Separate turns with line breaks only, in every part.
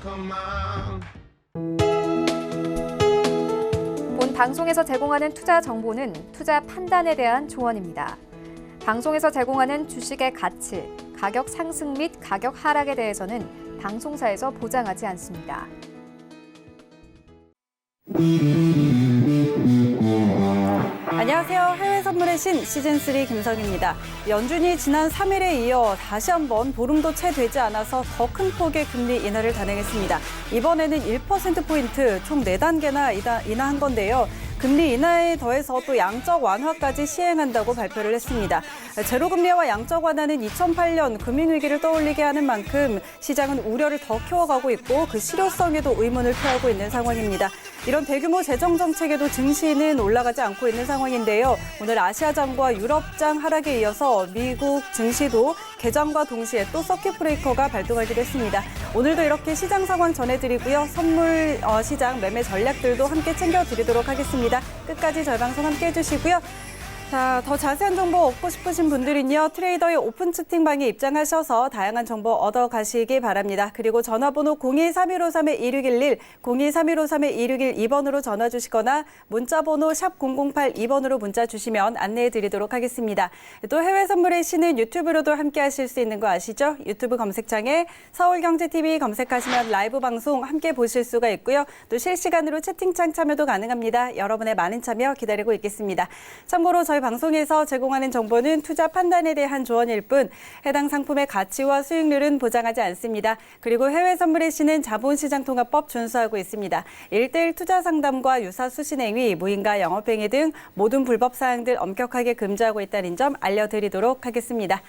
본 방송에서 제공하는 투자 정보는 투자 판단에 대한 조언입니다. 방송에서 제공하는 주식의 가치, 가격 상승 및 가격 하락에 대해서는 방송사에서 보장하지 않습니다.
안녕하세요. 해외 선물의 신 시즌3 김성입니다. 연준이 지난 3일에 이어 다시 한번 보름도 채 되지 않아서 더 큰 폭의 금리 인하를 단행했습니다. 이번에는 1%포인트 총 4단계나 인하한 건데요. 금리 인하에 더해서 또 양적 완화까지 시행한다고 발표를 했습니다. 제로금리와 양적 완화는 2008년 금융위기를 떠올리게 하는 만큼 시장은 우려를 더 키워가고 있고 그 실효성에도 의문을 표하고 있는 상황입니다. 이런 대규모 재정 정책에도 증시는 올라가지 않고 있는 상황인데요. 오늘 아시아장과 유럽장 하락에 이어서 미국 증시도 개장과 동시에 또 서킷 브레이커가 발동하기로 했습니다. 오늘도 이렇게 시장 상황 전해드리고요. 선물 시장 매매 전략들도 함께 챙겨드리도록 하겠습니다. 끝까지 저희 방송 함께 해주시고요. 자, 더 자세한 정보 얻고 싶으신 분들은요. 트레이더의 오픈 채팅방에 입장하셔서 다양한 정보 얻어가시기 바랍니다. 그리고 전화번호 02-3153-2611, 02-3153-2612번으로 전화 주시거나 문자번호 샵 0082번으로 문자 주시면 안내해 드리도록 하겠습니다. 또 해외 선물의 신은 유튜브로도 함께 하실 수 있는 거 아시죠? 유튜브 검색창에 서울경제TV 검색하시면 라이브 방송 함께 보실 수가 있고요. 또 실시간으로 채팅창 참여도 가능합니다. 여러분의 많은 참여 기다리고 있겠습니다. 참고로 저희 방송에서 제공하는 정보는 투자 판단에 대한 조언일 뿐 해당 상품의 가치와 수익률은 보장하지 않습니다. 그리고 해외 선물의 시는 자본시장통합법 준수하고 있습니다. 1:1 투자 상담과 유사 수신행위, 무인가 영업행위 등 모든 불법 사항들 엄격하게 금지하고 있다는 점 알려드리도록 하겠습니다.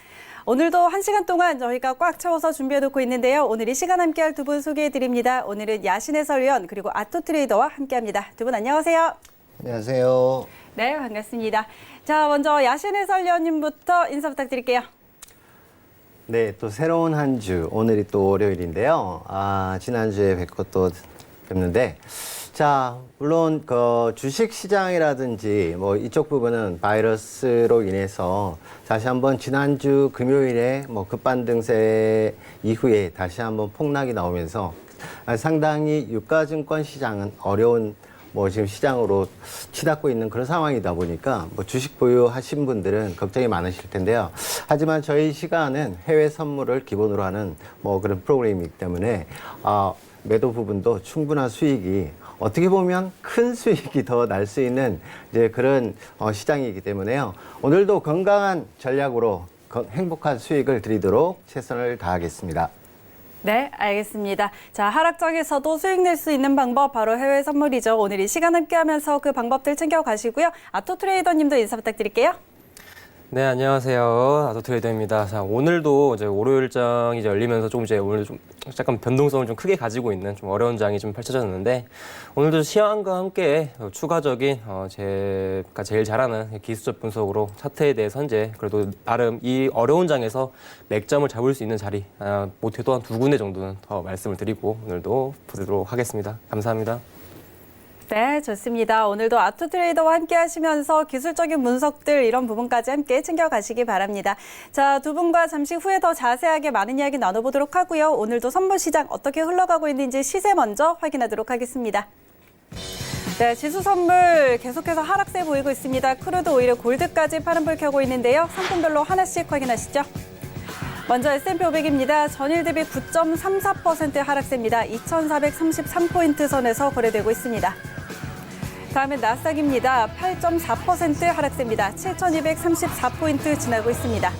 오늘도 1시간 동안 저희가 꽉 채워서 준비해놓고 있는데요. 오늘 이 시간 함께할 두 분 소개해드립니다. 오늘은 야신 해설위원 그리고 아토트레이더와 함께합니다. 두 분 안녕하세요.
안녕하세요.
네, 반갑습니다. 자, 먼저 야신 해설위원님부터 인사 부탁드릴게요.
네, 또 새로운 한 주, 오늘이 또 월요일인데요. 지난주에 뵙고 또 뵙는데, 자, 물론 그 주식 시장이라든지 뭐 이쪽 부분은 바이러스로 인해서 다시 한번 지난주 금요일에 뭐 급반등세 이후에 다시 한번 폭락이 나오면서 상당히 유가증권 시장은 어려운 뭐 지금 시장으로 치닫고 있는 그런 상황이다 보니까 뭐 주식 보유하신 분들은 걱정이 많으실 텐데요. 하지만 저희 시간은 해외 선물을 기본으로 하는 뭐 그런 프로그램이기 때문에 매도 부분도 충분한 수익이 어떻게 보면 큰 수익이 더 날 수 있는 이제 그런 시장이기 때문에요. 오늘도 건강한 전략으로 행복한 수익을 드리도록 최선을 다하겠습니다.
네, 알겠습니다. 자, 하락장에서도 수익 낼 수 있는 방법 바로 해외 선물이죠. 오늘 이 시간 함께하면서 그 방법들 챙겨가시고요. 아토트레이더님도 인사 부탁드릴게요.
네, 안녕하세요. 아토트레이더입니다. 자, 오늘도 이제 월요일장이 이제 열리면서 조금 이제 오늘 좀 약간 변동성을 좀 크게 가지고 있는 좀 어려운 장이 좀 펼쳐졌는데 오늘도 시황과 함께 추가적인 제가 제일 잘하는 기술적 분석으로 차트에 대해서 현재 그래도 나름 이 어려운 장에서 맥점을 잡을 수 있는 자리 못해도 한 2군데 정도는 더 말씀을 드리고 오늘도 보도록 하겠습니다. 감사합니다.
네, 좋습니다. 오늘도 아토트레이더와 함께 하시면서 기술적인 분석들 이런 부분까지 함께 챙겨가시기 바랍니다. 자, 두 분과 잠시 후에 더 자세하게 많은 이야기 나눠보도록 하고요. 오늘도 선물 시장 어떻게 흘러가고 있는지 시세 먼저 확인하도록 하겠습니다. 네, 지수 선물 계속해서 하락세 보이고 있습니다. 크루드 오일에 골드까지 파란불 켜고 있는데요. 상품별로 하나씩 확인하시죠. 먼저 S&P 500입니다. 전일 대비 9.34% 하락세입니다. 2,433포인트 선에서 거래되고 있습니다. 다음은 나스닥입니다. 8.4% 하락세입니다. 7,234포인트 지나고 있습니다.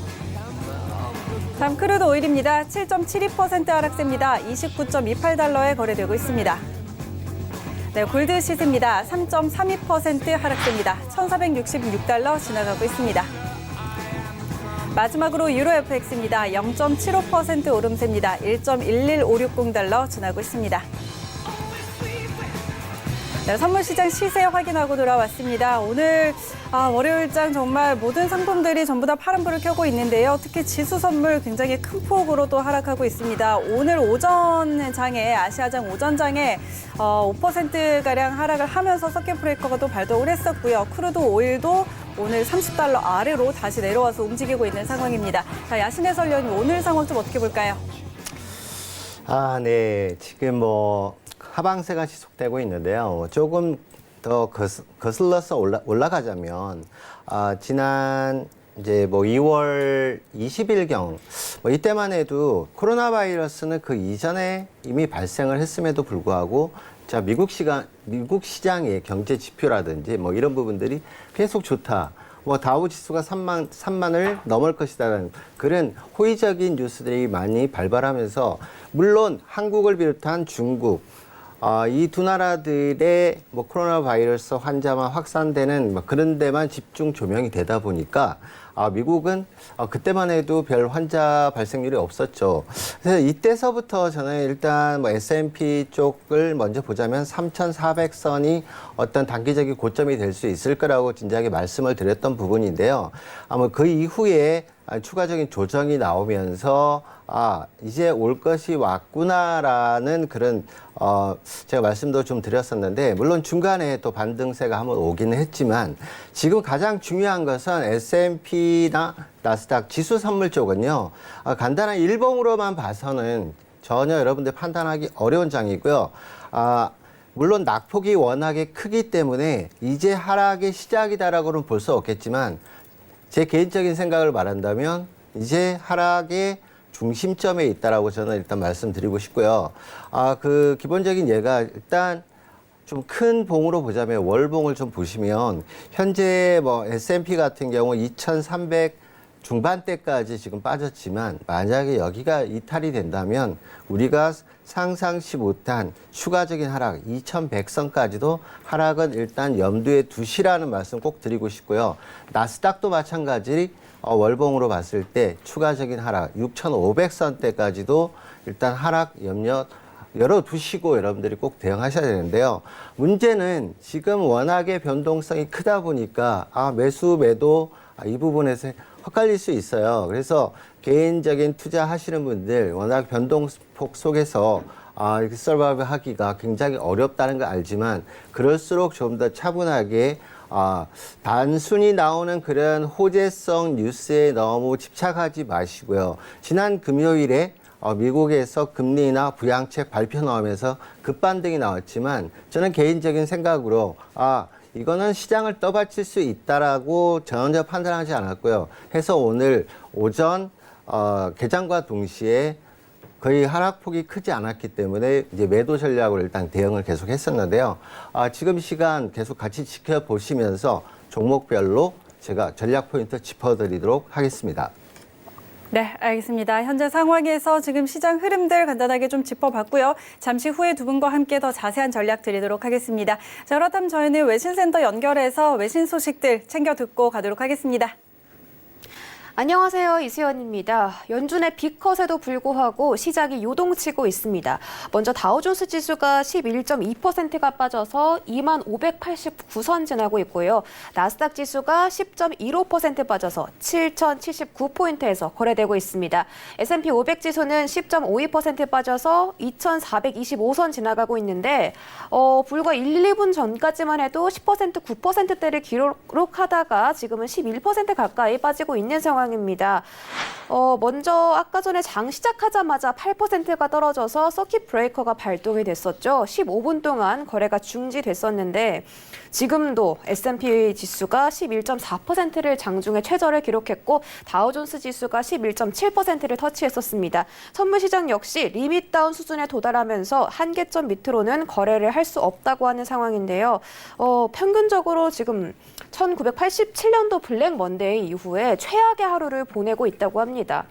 다음 크루드 오일입니다. 7.72% 하락세입니다. 29.28달러에 거래되고 있습니다. 네, 골드 시세입니다. 3.32% 하락세입니다. 1,466달러 지나가고 있습니다. 마지막으로 유로 FX입니다. 0.75% 오름세입니다. 1.11560달러 지나고 있습니다. 네, 선물시장 시세 확인하고 돌아왔습니다. 오늘 월요일장 정말 모든 상품들이 전부 다 파란불을 켜고 있는데요. 특히 지수 선물 굉장히 큰 폭으로 또 하락하고 있습니다. 오늘 오전장에 아시아장 오전장에 5%가량 하락을 하면서 서킷 브레이커가 또 발동을 했었고요. 크루드 오일도 오늘 30달러 아래로 다시 내려와서 움직이고 있는 상황입니다. 자, 야신 해설위원님 오늘 상황 좀 어떻게 볼까요?
네. 지금 뭐 하방세가 지속되고 있는데요. 조금 더 거슬러서 올라가자면 지난 이제 뭐 2월 20일경 뭐 이때만 해도 코로나 바이러스는 그 이전에 이미 발생을 했음에도 불구하고 자 미국 시장의 경제 지표라든지 뭐 이런 부분들이 계속 좋다. 뭐 다우 지수가 3만을 넘을 것이다라는 그런 호의적인 뉴스들이 많이 발발하면서 물론 한국을 비롯한 중국 이 두 나라들의 뭐 코로나 바이러스 환자만 확산되는 뭐 그런 데만 집중 조명이 되다 보니까 미국은 그때만 해도 별 환자 발생률이 없었죠. 그래서 이때서부터 저는 일단 뭐 S&P 쪽을 먼저 보자면 3,400선이 어떤 단기적인 고점이 될 수 있을 거라고 진작에 말씀을 드렸던 부분인데요. 아마 그 이후에 추가적인 조정이 나오면서 이제 올 것이 왔구나라는 그런 제가 말씀도 좀 드렸었는데 물론 중간에 또 반등세가 한번 오기는 했지만 지금 가장 중요한 것은 S&P나 나스닥 지수 선물 쪽은요. 간단한 일봉으로만 봐서는 전혀 여러분들 판단하기 어려운 장이고요. 물론 낙폭이 워낙에 크기 때문에 이제 하락의 시작이다라고는 볼 수 없겠지만 제 개인적인 생각을 말한다면 이제 하락의 중심점에 있다라고 저는 일단 말씀드리고 싶고요. 그 기본적인 예가 일단 좀 큰 봉으로 보자면 월봉을 좀 보시면 현재 뭐 S&P 같은 경우 2,300 중반대까지 지금 빠졌지만 만약에 여기가 이탈이 된다면 우리가 상상치 못한 추가적인 하락 2,100선까지도 하락은 일단 염두에 두시라는 말씀 꼭 드리고 싶고요. 나스닥도 마찬가지 월봉으로 봤을 때 추가적인 하락 6,500선대까지도 일단 하락 염려 열어두시고 여러분들이 꼭 대응하셔야 되는데요. 문제는 지금 워낙에 변동성이 크다 보니까 매수 매도 이 부분에서 헛갈릴 수 있어요. 그래서 개인적인 투자하시는 분들 워낙 변동폭 속에서 이렇게 서바이브 하기가 굉장히 어렵다는 걸 알지만 그럴수록 좀 더 차분하게 단순히 나오는 그런 호재성 뉴스에 너무 집착하지 마시고요. 지난 금요일에 미국에서 금리나 부양책 발표 나오면서 급반등이 나왔지만 저는 개인적인 생각으로 이거는 시장을 떠받칠 수 있다라고 전혀 판단하지 않았고요. 해서 오늘 오전 개장과 동시에 거의 하락폭이 크지 않았기 때문에 이제 매도 전략으로 일단 대응을 계속 했었는데요. 지금 시간 계속 같이 지켜보시면서 종목별로 제가 전략 포인트 짚어드리도록 하겠습니다.
네, 알겠습니다. 현재 상황에서 지금 시장 흐름들 간단하게 좀 짚어봤고요. 잠시 후에 두 분과 함께 더 자세한 전략 드리도록 하겠습니다. 자, 그렇다면 저희는 외신센터 연결해서 외신 소식들 챙겨 듣고 가도록 하겠습니다.
안녕하세요. 이수연입니다. 연준의 빅컷에도 불구하고 시장이 요동치고 있습니다. 먼저 다우존스 지수가 11.2%가 빠져서 2589선 지나고 있고요. 나스닥 지수가 10.15% 빠져서 7079포인트에서 거래되고 있습니다. S&P 500 지수는 10.52% 빠져서 2425선 지나가고 있는데 불과 1, 2분 전까지만 해도 10% 9%대를 기록하다가 지금은 11% 가까이 빠지고 있는 상황입니다. 먼저 아까 전에 장 시작하자마자 8%가 떨어져서 서킷 브레이커가 발동이 됐었죠. 15분 동안 거래가 중지됐었는데 지금도 S&P 지수가 11.4%를 장중에 최저를 기록했고 다우존스 지수가 11.7%를 터치했었습니다. 선물시장 역시 리밋 다운 수준에 도달하면서 한계점 밑으로는 거래를 할 수 없다고 하는 상황인데요. 평균적으로 지금 1987년도 블랙 먼데이 이후에 최악의 하루를 보내고 있다고 합니다.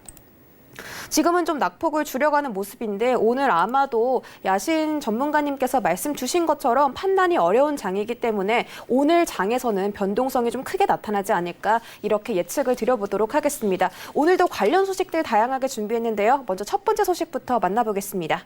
지금은 좀 낙폭을 줄여가는 모습인데 오늘 아마도 야신 전문가님께서 말씀 주신 것처럼 판단이 어려운 장이기 때문에 오늘 장에서는 변동성이 좀 크게 나타나지 않을까 이렇게 예측을 드려보도록 하겠습니다. 오늘도 관련 소식들 다양하게 준비했는데요. 먼저 첫 번째 소식부터 만나보겠습니다.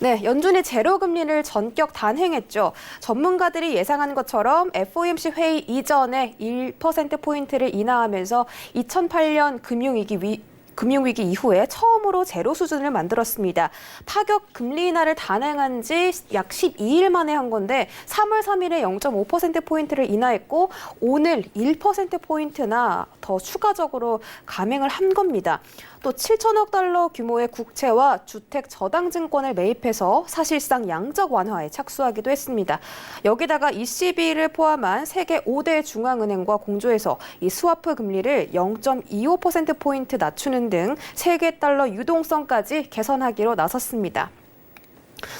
네, 연준이 제로 금리를 전격 단행했죠. 전문가들이 예상한 것처럼 FOMC 회의 이전에 1%포인트를 인하하면서 2008년 금융위기 이후에 처음으로 제로 수준을 만들었습니다. 파격 금리 인하를 단행한 지 약 12일 만에 한 건데 3월 3일에 0.5%포인트를 인하했고 오늘 1%포인트나 더 추가적으로 감행을 한 겁니다. 또 7천억 달러 규모의 국채와 주택 저당 증권을 매입해서 사실상 양적 완화에 착수하기도 했습니다. 여기다가 ECB를 포함한 세계 5대 중앙은행과 공조해서 이 스와프 금리를 0.25%포인트 낮추는 등 세계 달러 유동성까지 개선하기로 나섰습니다.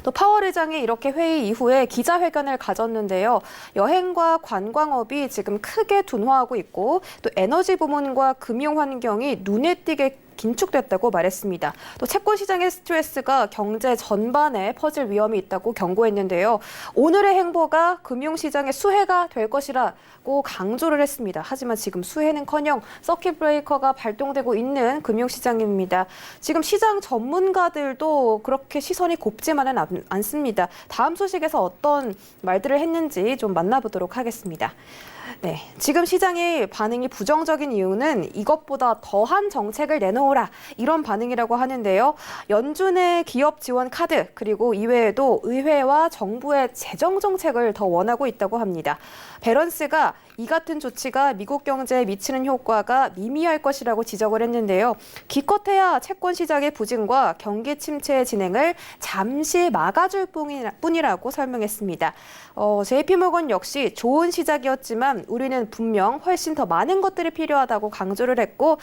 또 파월 의장이 이렇게 회의 이후에 기자회견을 가졌는데요. 여행과 관광업이 지금 크게 둔화하고 있고 또 에너지 부문과 금융 환경이 눈에 띄게 긴축됐다고 말했습니다. 또 채권 시장의 스트레스가 경제 전반에 퍼질 위험이 있다고 경고했는데요. 오늘의 행보가 금융시장의 수혜가 될 것이라고 강조를 했습니다. 하지만 지금 수혜는커녕 서킷 브레이커가 발동되고 있는 금융시장입니다. 지금 시장 전문가들도 그렇게 시선이 곱지만은 않습니다. 다음 소식에서 어떤 말들을 했는지 좀 만나보도록 하겠습니다. 네, 지금 시장의 반응이 부정적인 이유는 이것보다 더한 정책을 내놓으라 이런 반응이라고 하는데요. 연준의 기업 지원 카드 그리고 이외에도 의회와 정부의 재정 정책을 더 원하고 있다고 합니다. 베런스가 이 같은 조치가 미국 경제에 미치는 효과가 미미할 것이라고 지적을 했는데요. 기껏해야 채권 시장의 부진과 경기 침체의 진행을 잠시 막아줄 뿐이라고 설명했습니다. JP모건 역시 좋은 시작이었지만 우리는 분명 훨씬 더 많은 것들이 필요하다고 강조를 했고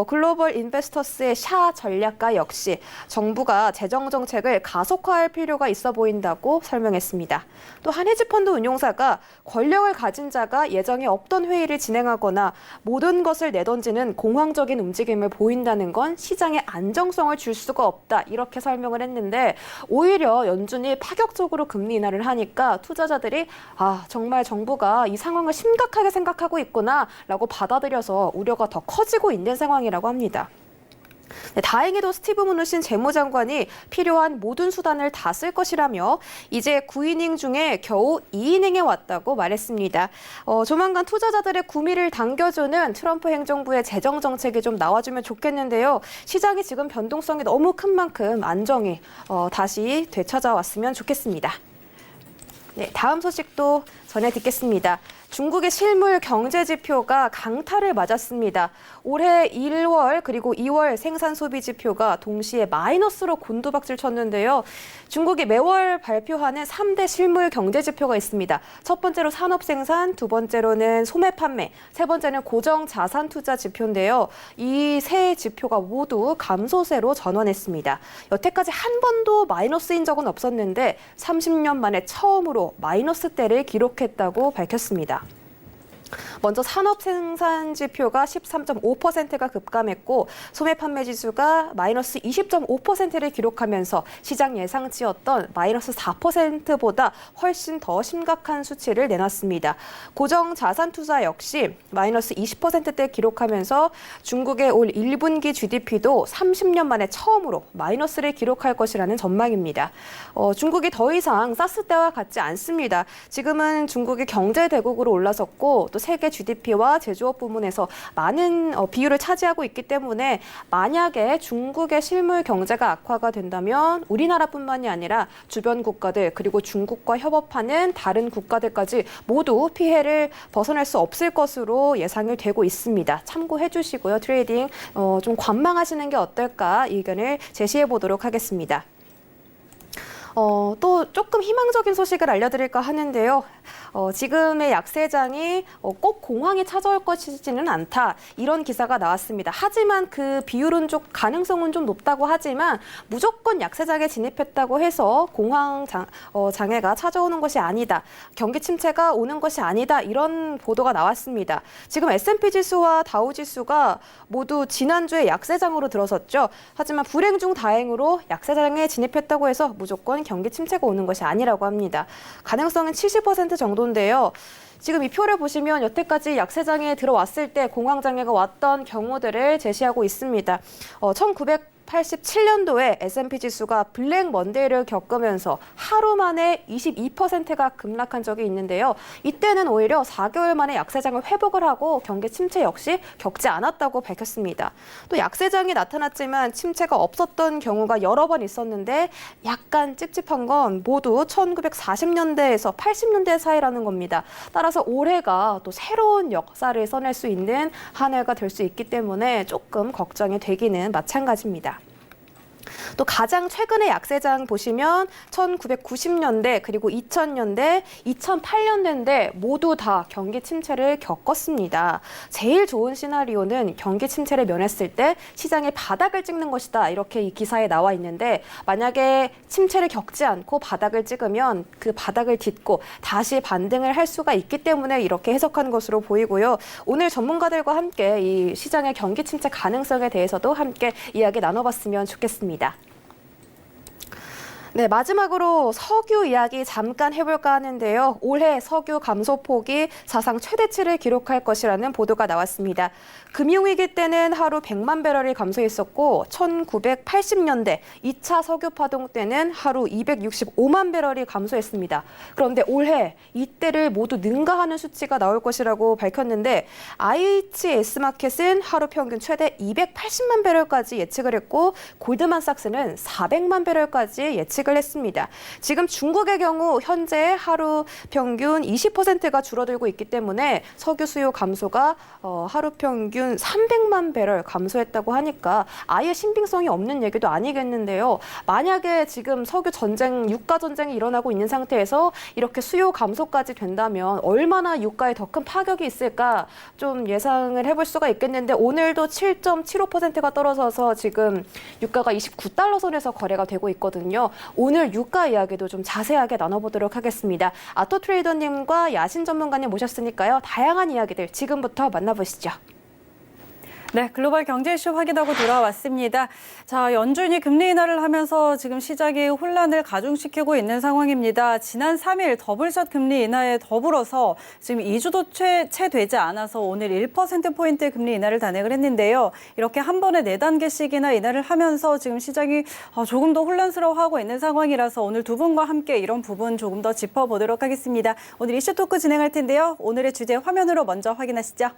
글로벌 인베스터스의 샤 전략가 역시 정부가 재정 정책을 가속화할 필요가 있어 보인다고 설명했습니다. 또 한 헤지펀드 운용사가 권력을 가진 자가 예정에 없던 회의를 진행하거나 모든 것을 내던지는 공황적인 움직임을 보인다는 건 시장에 안정성을 줄 수가 없다 이렇게 설명을 했는데 오히려 연준이 파격적으로 금리 인하를 하니까 투자자들이 정말 정부가 이 상황을 심각하게 생각하고 있구나라고 받아들여서 우려가 더 커지고 있는 상황이라고 합니다. 네, 다행히도 스티브 무누신 재무장관이 필요한 모든 수단을 다 쓸 것이라며 이제 9이닝 중에 겨우 2이닝에 왔다고 말했습니다. 조만간 투자자들의 구미를 당겨주는 트럼프 행정부의 재정 정책이 좀 나와주면 좋겠는데요. 시장이 지금 변동성이 너무 큰 만큼 안정이 다시 되찾아왔으면 좋겠습니다. 네, 다음 소식도 전해 듣겠습니다. 중국의 실물 경제 지표가 강타를 맞았습니다. 올해 1월 그리고 2월 생산 소비 지표가 동시에 마이너스로 곤두박질 쳤는데요. 중국이 매월 발표하는 3대 실물 경제 지표가 있습니다. 첫 번째로 산업 생산, 두 번째로는 소매 판매, 세 번째는 고정 자산 투자 지표인데요. 이 세 지표가 모두 감소세로 전환했습니다. 여태까지 한 번도 마이너스인 적은 없었는데 30년 만에 처음으로 마이너스대를 기록했다고 밝혔습니다. 먼저 산업 생산 지표가 13.5%가 급감했고 소매 판매 지수가 마이너스 20.5%를 기록하면서 시장 예상치였던 마이너스 4%보다 훨씬 더 심각한 수치를 내놨습니다. 고정 자산 투자 역시 마이너스 20%대 기록하면서 중국의 올 1분기 GDP도 30년 만에 처음으로 마이너스를 기록할 것이라는 전망입니다. 중국이 더 이상 사스 때와 같지 않습니다. 지금은 중국이 경제 대국으로 올라섰고 또 세계 GDP와 제조업 부문에서 많은 비율을 차지하고 있기 때문에 만약에 중국의 실물 경제가 악화가 된다면 우리나라뿐만이 아니라 주변 국가들 그리고 중국과 협업하는 다른 국가들까지 모두 피해를 벗어날 수 없을 것으로 예상이 되고 있습니다. 참고해 주시고요. 트레이딩 좀 관망하시는 게 어떨까 의견을 제시해 보도록 하겠습니다. 또 조금 희망적인 소식을 알려드릴까 하는데요. 지금의 약세장이 꼭 공황이 찾아올 것이지는 않다. 이런 기사가 나왔습니다. 하지만 그 비율은 좀 가능성은 좀 높다고 하지만 무조건 약세장에 진입했다고 해서 공황 장애가 찾아오는 것이 아니다. 경기 침체가 오는 것이 아니다. 이런 보도가 나왔습니다. 지금 S&P 지수와 다우 지수가 모두 지난주에 약세장으로 들어섰죠. 하지만 불행 중 다행으로 약세장에 진입했다고 해서 무조건 경기 침체가 오는 것이 아니라고 합니다. 가능성은 70% 정도인데요. 지금 이 표를 보시면 여태까지 약세장에 들어왔을 때 공황장애가 왔던 경우들을 제시하고 있습니다. 1987년도에 S&P 지수가 블랙 먼데이를 겪으면서 하루 만에 22%가 급락한 적이 있는데요. 이때는 오히려 4개월 만에 약세장을 회복을 하고 경기 침체 역시 겪지 않았다고 밝혔습니다. 또 약세장이 나타났지만 침체가 없었던 경우가 여러 번 있었는데 약간 찝찝한 건 모두 1940년대에서 80년대 사이라는 겁니다. 따라서 올해가 또 새로운 역사를 써낼 수 있는 한 해가 될 수 있기 때문에 조금 걱정이 되기는 마찬가지입니다. 또 가장 최근의 약세장 보시면 1990년대 그리고 2000년대, 2008년대인데 모두 다 경기 침체를 겪었습니다. 제일 좋은 시나리오는 경기 침체를 면했을 때 시장의 바닥을 찍는 것이다. 이렇게 이 기사에 나와 있는데 만약에 침체를 겪지 않고 바닥을 찍으면 그 바닥을 딛고 다시 반등을 할 수가 있기 때문에 이렇게 해석한 것으로 보이고요. 오늘 전문가들과 함께 이 시장의 경기 침체 가능성에 대해서도 함께 이야기 나눠봤으면 좋겠습니다. 네, 마지막으로 석유 이야기 잠깐 해볼까 하는데요. 올해 석유 감소폭이 사상 최대치를 기록할 것이라는 보도가 나왔습니다. 금융위기 때는 하루 100만 배럴이 감소했었고 1980년대 2차 석유 파동 때는 하루 265만 배럴이 감소했습니다. 그런데 올해 이때를 모두 능가하는 수치가 나올 것이라고 밝혔는데 IHS 마켓은 하루 평균 최대 280만 배럴까지 예측을 했고 골드만삭스는 400만 배럴까지 예측을 했습니다. 지금 중국의 경우 현재 하루 평균 20%가 줄어들고 있기 때문에 석유 수요 감소가 하루 평균 300만 배럴 감소했다고 하니까 아예 신빙성이 없는 얘기도 아니겠는데요. 만약에 지금 석유 전쟁, 유가 전쟁이 일어나고 있는 상태에서 이렇게 수요 감소까지 된다면 얼마나 유가에 더 큰 파격이 있을까 좀 예상을 해볼 수가 있겠는데 오늘도 7.75%가 떨어져서 지금 유가가 29달러 선에서 거래가 되고 있거든요. 오늘 유가 이야기도 좀 자세하게 나눠보도록 하겠습니다. 아토트레이더님과 야신 전문가님 모셨으니까요. 다양한 이야기들 지금부터 만나보시죠.
네, 글로벌 경제 이슈 확인하고 돌아왔습니다. 자, 연준이 금리 인하를 하면서 지금 시장이 혼란을 가중시키고 있는 상황입니다. 지난 3일 더블샷 금리 인하에 더불어서 지금 2주도 채 되지 않아서 오늘 1%포인트 금리 인하를 단행을 했는데요. 이렇게 한 번에 4단계씩이나 인하를 하면서 지금 시장이 조금 더 혼란스러워하고 있는 상황이라서 오늘 두 분과 함께 이런 부분 조금 더 짚어보도록 하겠습니다. 오늘 이슈 토크 진행할 텐데요. 오늘의 주제 화면으로 먼저 확인하시죠.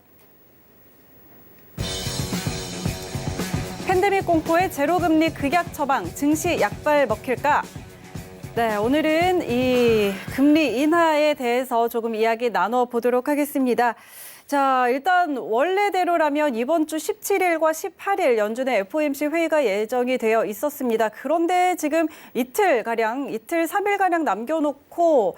팬데믹 공포의 제로금리 극약 처방, 증시 약발 먹힐까? 네, 오늘은 이 금리 인하에 대해서 조금 이야기 나눠보도록 하겠습니다. 자, 일단 원래대로라면 이번 주 17일과 18일 연준의 FOMC 회의가 예정이 되어 있었습니다. 그런데 지금 이틀, 3일가량 남겨놓고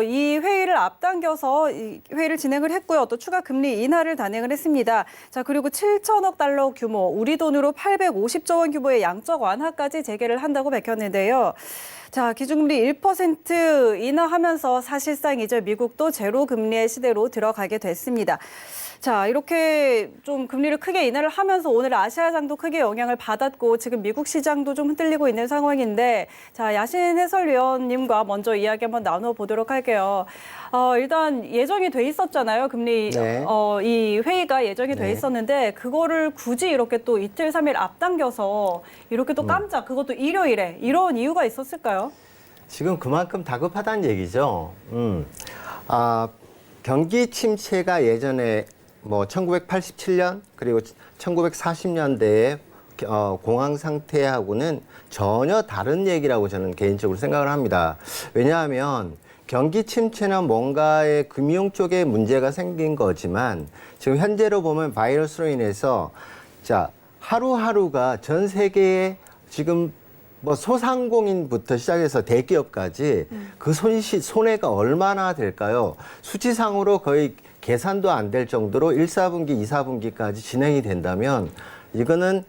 이 회의를 앞당겨서 이 회의를 진행을 했고요. 또 추가 금리 인하를 단행을 했습니다. 자, 그리고 7천억 달러 규모, 우리 돈으로 850조 원 규모의 양적 완화까지 재개를 한다고 밝혔는데요. 자, 기준금리 1% 인하하면서 사실상 이제 미국도 제로 금리의 시대로 들어가게 됐습니다. 자, 이렇게 좀 금리를 크게 인하를 하면서 오늘 아시아장도 크게 영향을 받았고 지금 미국 시장도 좀 흔들리고 있는 상황인데 자, 야신 해설위원님과 먼저 이야기 한번 나눠보도록 할게요. 일단 예정이 돼 있었잖아요. 금리
네.
이 회의가 예정이 돼
네.
있었는데 그거를 굳이 이렇게 또 이틀, 3일 앞당겨서 이렇게 또 깜짝 그것도 일요일에 이런 이유가 있었을까요?
지금 그만큼 다급하다는 얘기죠. 경기 침체가 예전에 뭐 1987년 그리고 1940년대의 공황 상태하고는 전혀 다른 얘기라고 저는 개인적으로 생각을 합니다. 왜냐하면 경기 침체는 뭔가의 금융 쪽에 문제가 생긴 거지만 지금 현재로 보면 바이러스로 인해서 자, 하루하루가 전 세계에 지금 뭐 소상공인부터 시작해서 대기업까지 그 손해가 얼마나 될까요? 수치상으로 거의 계산도 안 될 정도로 1사분기, 2사분기까지 진행이 된다면 이거는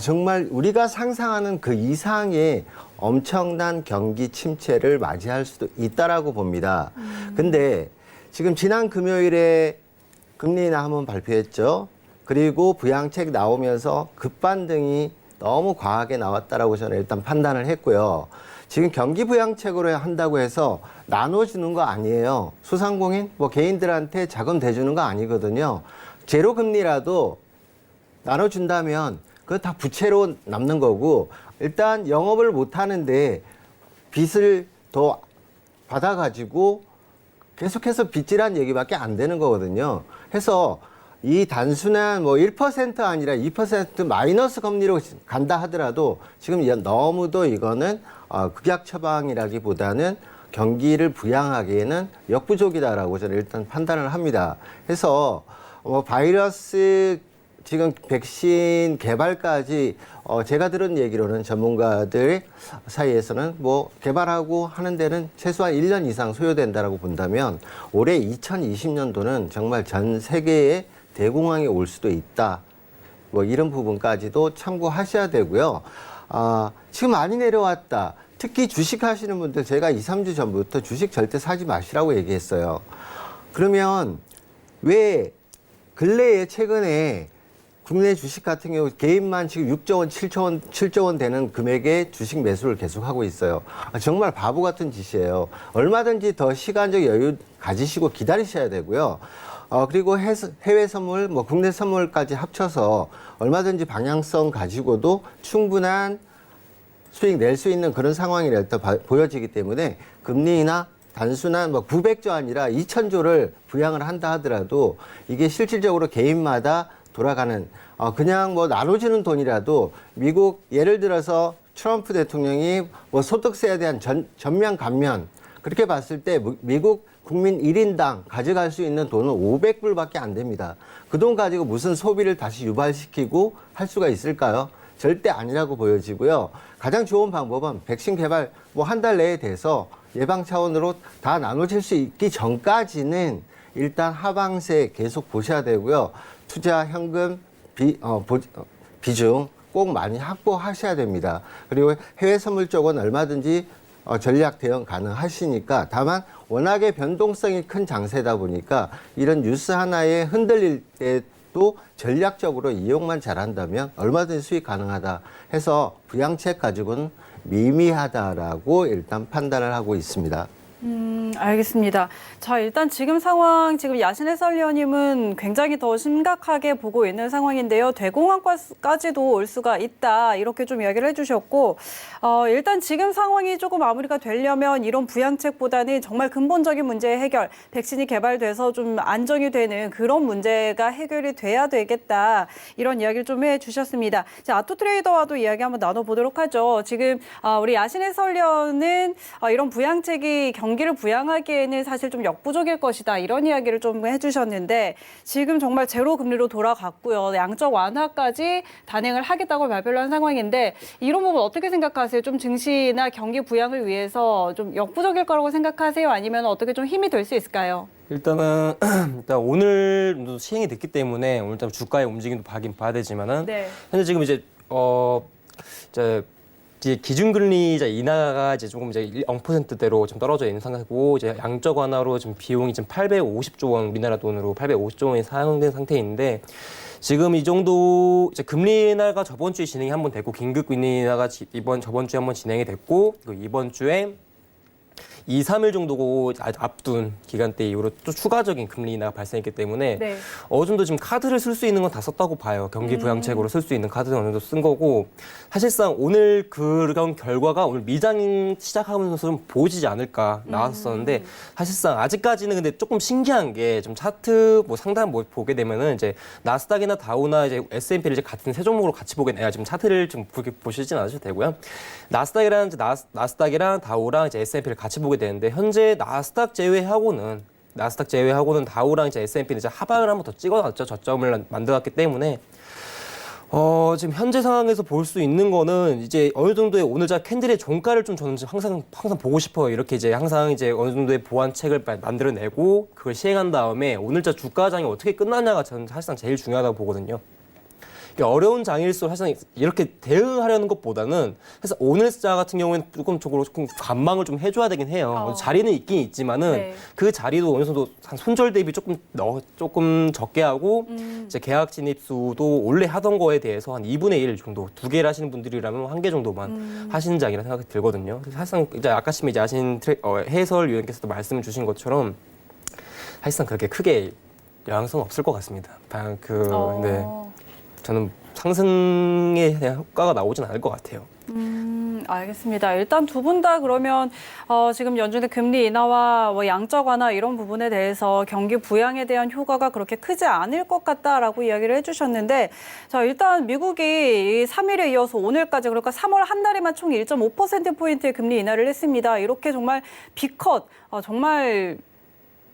정말 우리가 상상하는 그 이상의 엄청난 경기 침체를 맞이할 수도 있다라고 봅니다. 근데 지금 지난 금요일에 금리 인하 한번 발표했죠. 그리고 부양책 나오면서 급반등이 너무 과하게 나왔다라고 저는 일단 판단을 했고요. 지금 경기 부양책으로 한다고 해서 나눠주는 거 아니에요. 소상공인, 뭐 개인들한테 자금 대주는 거 아니거든요. 제로 금리라도 나눠준다면 그거 다 부채로 남는 거고 일단 영업을 못 하는데 빚을 더 받아가지고 계속해서 빚지란 얘기밖에 안 되는 거거든요. 해서 이 단순한 뭐 1% 아니라 2% 마이너스 금리로 간다 하더라도 지금 너무도 이거는 극약 처방이라기보다는 경기를 부양하기에는 역부족이다라고 저는 일단 판단을 합니다. 해서 바이러스 지금 백신 개발까지 제가 들은 얘기로는 전문가들 사이에서는 뭐 개발하고 하는 데는 최소한 1년 이상 소요된다라고 본다면 올해 2020년도는 정말 전 세계의 대공황이 올 수도 있다. 뭐 이런 부분까지도 참고하셔야 되고요. 지금 많이 내려왔다. 특히 주식 하시는 분들 제가 2, 3주 전부터 주식 절대 사지 마시라고 얘기했어요. 그러면 왜 근래에 최근에 국내 주식 같은 경우 개인만 지금 6조 원, 7조 원 되는 금액의 주식 매수를 계속하고 있어요. 정말 바보 같은 짓이에요. 얼마든지 더 시간적 여유 가지시고 기다리셔야 되고요. 그리고 해외 선물, 뭐 국내 선물까지 합쳐서 얼마든지 방향성 가지고도 충분한 수익 낼 수 있는 그런 상황이 일단 보여지기 때문에 금리나 단순한 뭐 900조 아니라 2000조를 부양을 한다 하더라도 이게 실질적으로 개인마다 돌아가는 그냥 뭐 나눠주는 돈이라도 미국 예를 들어서 트럼프 대통령이 뭐 소득세에 대한 전면 감면 그렇게 봤을 때 미국 국민 1인당 가져갈 수 있는 돈은 500불밖에 안 됩니다. 그 돈 가지고 무슨 소비를 다시 유발시키고 할 수가 있을까요? 절대 아니라고 보여지고요. 가장 좋은 방법은 백신 개발 뭐 한 달 내에 돼서 예방 차원으로 다 나눠질 수 있기 전까지는 일단 하방세 계속 보셔야 되고요. 투자 현금 비중 꼭 많이 확보하셔야 됩니다. 그리고 해외 선물 쪽은 얼마든지 전략 대응 가능하시니까 다만 워낙에 변동성이 큰 장세다 보니까 이런 뉴스 하나에 흔들릴 때도 전략적으로 이용만 잘한다면 얼마든지 수익 가능하다 해서 부양책 가지고는 미미하다라고 일단 판단을 하고 있습니다.
알겠습니다. 자, 일단 지금 상황, 지금 야신 해설위원님은 굉장히 더 심각하게 보고 있는 상황인데요. 대공황까지도 올 수가 있다. 이렇게 좀 이야기를 해주셨고, 일단 지금 상황이 조금 마무리가 되려면 이런 부양책보다는 정말 근본적인 문제의 해결, 백신이 개발돼서 좀 안정이 되는 그런 문제가 해결이 돼야 되겠다. 이런 이야기를 좀 해주셨습니다. 자, 아토트레이더와도 이야기 한번 나눠보도록 하죠. 지금 우리 야신 해설위원은 이런 부양책이 경기를 부양하기에는 사실 좀 역부족일 것이다. 이런 이야기를 좀 해주셨는데 지금 정말 제로 금리로 돌아갔고요. 양적 완화까지 단행을 하겠다고 발표를 한 상황인데 이런 부분 어떻게 생각하세요? 좀 증시나 경기 부양을 위해서 좀 역부족일 거라고 생각하세요? 아니면 어떻게 좀 힘이 될 수 있을까요?
일단 오늘도 시행이 됐기 때문에 오늘 좀 주가의 움직임도 봐야 되지만은
네.
현재 지금 이제 이제 기준금리자 인하가 이제 조금 이제 0%대로 좀 떨어져 있는 상태고 이제 양적 완화로 지금 비용이 지금 850조 원 우리나라 돈으로 850조 원이 사용된 상태인데 지금 이 정도 이제 금리 인하가 저번 주에 진행이 한번 됐고 긴급 금리 인하가 저번 주에 한번 진행이 됐고 그리고 이번 주에 2, 3일 정도 앞둔 기간대 이후로 또 추가적인 금리 인하가 발생했기 때문에
네.
어느 정도 지금 카드를 쓸 수 있는 건 다 썼다고 봐요. 경기 부양책으로 쓸 수 있는 카드는 어느 정도 쓴 거고 사실상 오늘 그런 결과가 오늘 미장 시작하면서는 보이지 않을까 나왔었는데 사실상 아직까지는 근데 조금 신기한 게 좀 차트 뭐 상단 뭐 보게 되면은 이제 나스닥이나 다우나 이제 S&P를 이제 같은 세 종목으로 같이 보게 돼요. 지금 차트를 좀 보시진 않으셔도 되고요. 나스닥이랑 다우랑 이제 S&P를 같이 보게 되는데 현재 나스닥 제외하고는 다우랑 이제 S&P는 이제 하방을 한번 더 찍어놨죠. 저점을 만들었기 때문에 지금 현재 상황에서 볼 수 있는 거는 이제 어느 정도의 오늘자 캔들의 종가를 좀 저는 항상 보고 싶어요. 이렇게 이제 항상 이제 어느 정도의 보완책을 만들어내고 그걸 시행한 다음에 오늘자 주가장이 어떻게 끝나냐가 저는 사실상 제일 중요하다고 보거든요. 어려운 장일수록 사실상 이렇게 대응하려는 것보다는 사실 오늘자 같은 경우에는 조금 관망을 좀 해줘야 되긴 해요. 자리는 있긴 있지만은
네.
그 자리도 어느 정도 한 손절 대비 조금 적게 하고 이제 계약 진입 수도 원래 하던 거에 대해서 한 2분의 1 정도 2개를 하시는 분들이라면 1개 정도만 하시는 장이라 생각이 들거든요. 그래서 사실상 이제 아까 이제 해설위원께서도 말씀을 주신 것처럼 사실상 그렇게 크게 영향성 없을 것 같습니다. 네. 저는 상승에 대한 효과가 나오진 않을 것 같아요.
알겠습니다. 일단 두 분 다 그러면 지금 연준의 금리 인하와 뭐 양적 완화 이런 부분에 대해서 경기 부양에 대한 효과가 그렇게 크지 않을 것 같다라고 이야기를 해주셨는데, 자 일단 미국이 3일에 이어서 오늘까지 그러니까 3월 한 달에만 총 1.5%포인트의 금리 인하를 했습니다. 이렇게 정말 빅컷, 정말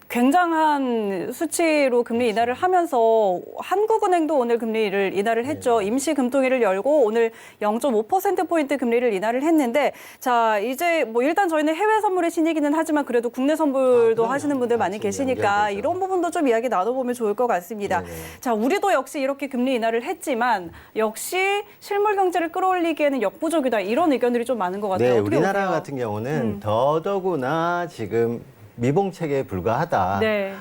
굉장한 수치로 금리 인하를 하면서 한국은행도 오늘 금리를 인하를 했죠. 임시 금통위를 열고 오늘 0.5%포인트 금리를 인하를 했는데, 자 이제 뭐 일단 저희는 해외 선물의 신이기는 하지만 그래도 국내 선물도 하시는 분들 많이 계시니까 이런 부분도 좀 이야기 나눠보면 좋을 것 같습니다.
네네.
자 우리도 역시 이렇게 금리 인하를 했지만 역시 실물 경제를 끌어올리기에는 역부족이다, 이런 의견들이 좀 많은 것 같아요.
네,
어떻게
우리나라
보세요?
같은 경우는 더더구나 지금 미봉책에 불과하다.
네.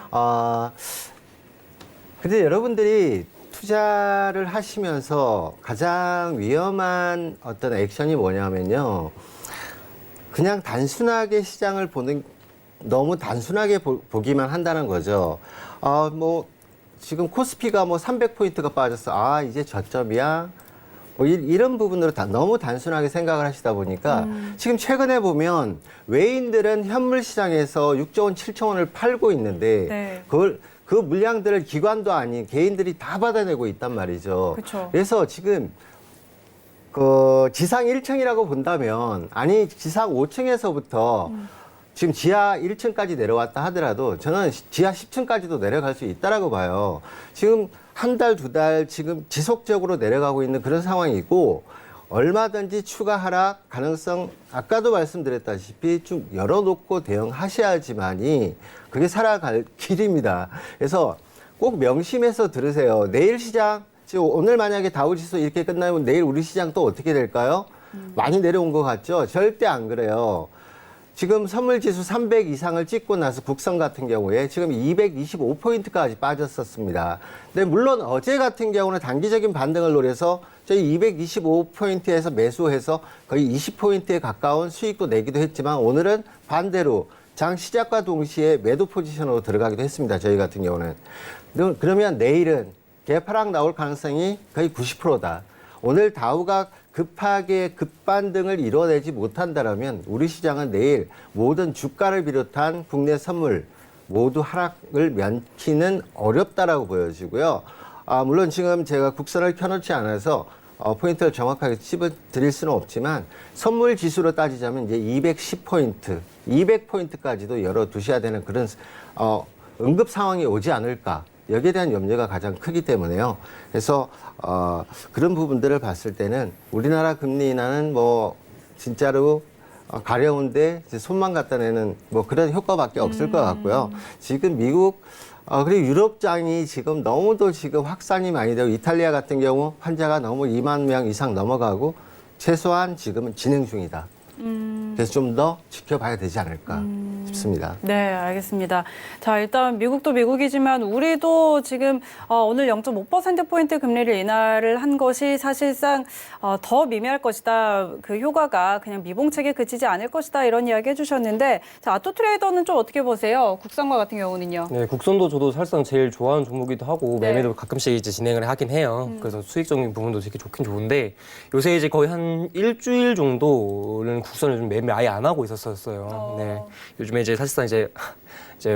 근데 여러분들이 투자를 하시면서 가장 위험한 어떤 액션이 뭐냐면요. 그냥 단순하게 시장을 너무 단순하게 보기만 한다는 거죠. 뭐, 지금 코스피가 뭐 300포인트가 빠졌어. 이제 저점이야. 뭐 이런 부분으로 너무 단순하게 생각을 하시다 보니까 지금 최근에 보면 외인들은 현물 시장에서 6조 원, 7천 원을 팔고 있는데
네.
그 물량들을 기관도 아닌 개인들이 다 받아내고 있단 말이죠.
그쵸.
그래서 지금 그 지상 1층이라고 본다면, 아니 지상 5층에서부터 지금 지하 1층까지 내려왔다 하더라도 저는 지하 10층까지도 내려갈 수 있다라고 봐요. 지금 한 달, 두 달 지금 지속적으로 내려가고 있는 그런 상황이고, 얼마든지 추가 하락 가능성 아까도 말씀드렸다시피 좀 열어놓고 대응하셔야지만이 그게 살아갈 길입니다. 그래서 꼭 명심해서 들으세요. 내일 시장, 지금 오늘 만약에 다우지수 이렇게 끝나면 내일 우리 시장 또 어떻게 될까요? 많이 내려온 것 같죠? 절대 안 그래요. 지금 선물지수 300 이상을 찍고 나서 국선 같은 경우에 지금 225포인트까지 빠졌었습니다. 근데 물론 어제 같은 경우는 단기적인 반등을 노려서 저희 225포인트에서 매수해서 거의 20포인트에 가까운 수익도 내기도 했지만, 오늘은 반대로 장 시작과 동시에 매도 포지션으로 들어가기도 했습니다. 저희 같은 경우는. 그러면 내일은 개파락 나올 가능성이 거의 90%다. 오늘 다우가 급하게 급반등을 이뤄내지 못한다면 우리 시장은 내일 모든 주가를 비롯한 국내 선물 모두 하락을 면키는 어렵다라고 보여지고요. 물론 지금 제가 국선을 켜놓지 않아서 포인트를 정확하게 찝어드릴 수는 없지만, 선물 지수로 따지자면 이제 210포인트, 200포인트까지도 열어두셔야 되는 그런 응급 상황이 오지 않을까. 여기에 대한 염려가 가장 크기 때문에요. 그래서 그런 부분들을 봤을 때는 우리나라 금리 인하는 뭐 진짜로 가려운데 손만 갖다 내는 뭐 그런 효과밖에 없을 것 같고요. 지금 미국 그리고 유럽장이 지금 너무도 지금 확산이 많이 되고, 이탈리아 같은 경우 환자가 너무 2만 명 이상 넘어가고 최소한 지금은 진행 중이다. 그래서 좀 더 지켜봐야 되지 않을까 싶습니다.
네, 알겠습니다. 자, 일단 미국도 미국이지만 우리도 지금 오늘 0.5%포인트 금리를 인하를 한 것이 사실상 더 미미할 것이다. 그 효과가 그냥 미봉책에 그치지 않을 것이다. 이런 이야기 해주셨는데, 자, 아토트레이더는 좀 어떻게 보세요? 국산과 같은 경우는요?
네, 국선도 저도 사실상 제일 좋아하는 종목이기도 하고
네.
매매도 가끔씩 이제 진행을 하긴 해요. 그래서 수익적인 부분도 되게 좋긴 좋은데, 요새 이제 거의 한 일주일 정도는 국선을 좀 매매 아예 안 하고 있었어요. 네, 요즘에 이제 사실상 이제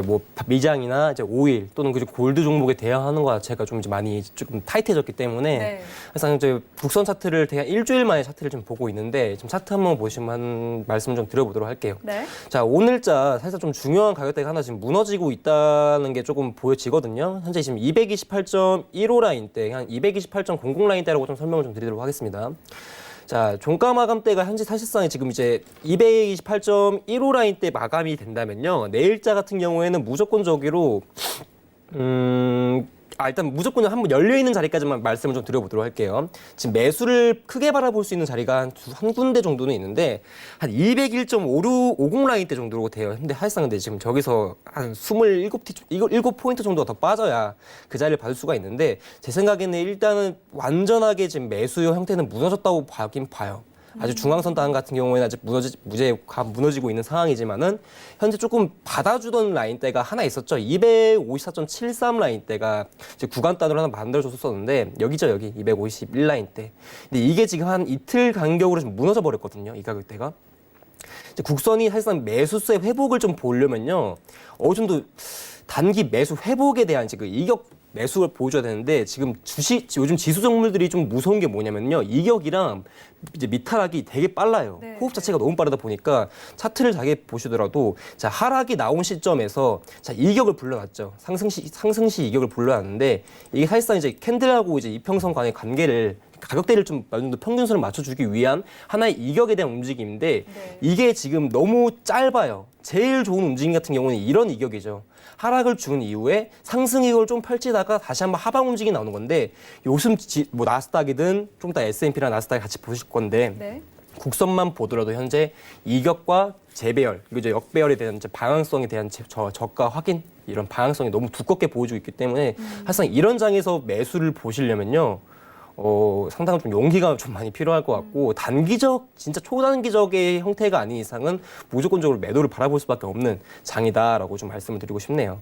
뭐 미장이나 이제 오일 또는 그 골드 종목에 대응하는 것 자체가 좀 이제 많이 조금 타이트해졌기 때문에
네.
사실상 이제 국선 차트를 대략 일주일 만에 차트를 좀 보고 있는데, 지금 차트 한번 보시면 말씀 좀 드려보도록 할게요.
네.
자, 오늘자 사실 좀 중요한 가격대가 하나 지금 무너지고 있다는 게 조금 보여지거든요. 현재 지금 228.15 라인대, 한 228.00 라인대라고 좀 설명을 좀 드리도록 하겠습니다. 자, 종가 마감대가 현재 사실상 지금 이제 228.15 라인대 마감이 된다면요, 내일자 같은 경우에는 무조건적으로 일단 무조건 한번 열려있는 자리까지만 말씀을 좀 드려보도록 할게요. 지금 매수를 크게 바라볼 수 있는 자리가 한 군데 정도는 있는데, 한 201.50 라인대 정도로 돼요. 근데 사실상 근데 지금 저기서 한 27포인트 정도가 더 빠져야 그 자리를 받을 수가 있는데, 제 생각에는 일단은 완전하게 지금 매수 형태는 무너졌다고 봐긴 봐요. 아주 중앙선 같은 경우에는 아직 무너지고 있는 상황이지만은 현재 조금 받아주던 라인대가 하나 있었죠. 254.73 라인대가 이제 구간 단으로 하나 만들어줬었는데 여기죠, 여기 251 라인대. 근데 이게 지금 한 이틀 간격으로 좀 무너져 버렸거든요, 이 가격대가. 이제 국선이 사실상 매수세 회복을 좀 보려면요, 어느 정도 단기 매수 회복에 대한 이제 그 이격 매수를 보여줘야 되는데 지금 요즘 지수 종목들이 좀 무서운 게 뭐냐면요, 이격이랑 이제 미타락이 되게 빨라요.
네.
호흡 자체가 너무 빠르다 보니까 차트를 자기 보시더라도 자, 하락이 나온 시점에서 자, 이격을 불러놨죠. 상승시 이격을 불러놨는데 이게 사실상 이제 캔들하고 이제 이평선 간의 관계를 가격대를 좀 어느 정도 평균선을 맞춰주기 위한 하나의 이격에 대한 움직임인데
네.
이게 지금 너무 짧아요. 제일 좋은 움직임 같은 경우는 이런 이격이죠. 하락을 준 이후에 상승 이격을 좀 펼치다가 다시 한번 하방 움직임이 나오는 건데 요즘 뭐 나스닥이든 좀 이따 S&P랑 나스닥 같이 보실 건데
네.
국선만 보더라도 현재 이격과 재배열 그리고 이제 역배열에 대한 이제 방향성에 대한 저가 확인 이런 방향성이 너무 두껍게 보여주고 있기 때문에 사실상 이런 장에서 매수를 보시려면요. 상당히 좀 용기가 좀 많이 필요할 것 같고 단기적 진짜 초단기적의 형태가 아닌 이상은 무조건적으로 매도를 바라볼 수밖에 없는 장이다라고 좀 말씀을 드리고 싶네요.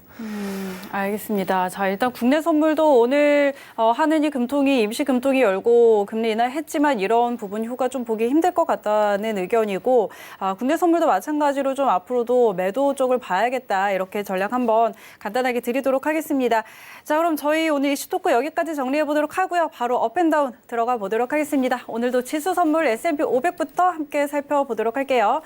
알겠습니다. 자, 일단 국내 선물도 오늘 하느니 금통이 임시 금통이 열고 금리 인하했지만 이런 부분 효과 좀 보기 힘들 것 같다는 의견이고 국내 선물도 마찬가지로 좀 앞으로도 매도 쪽을 봐야겠다 이렇게 전략 한번 간단하게 드리도록 하겠습니다. 자, 그럼 저희 오늘 이슈 토크 여기까지 정리해 보도록 하고요. 바로 업앤다운 들어가 보도록 하겠습니다. 오늘도 지수 선물 S&P 500부터 함께 살펴보도록 할게요.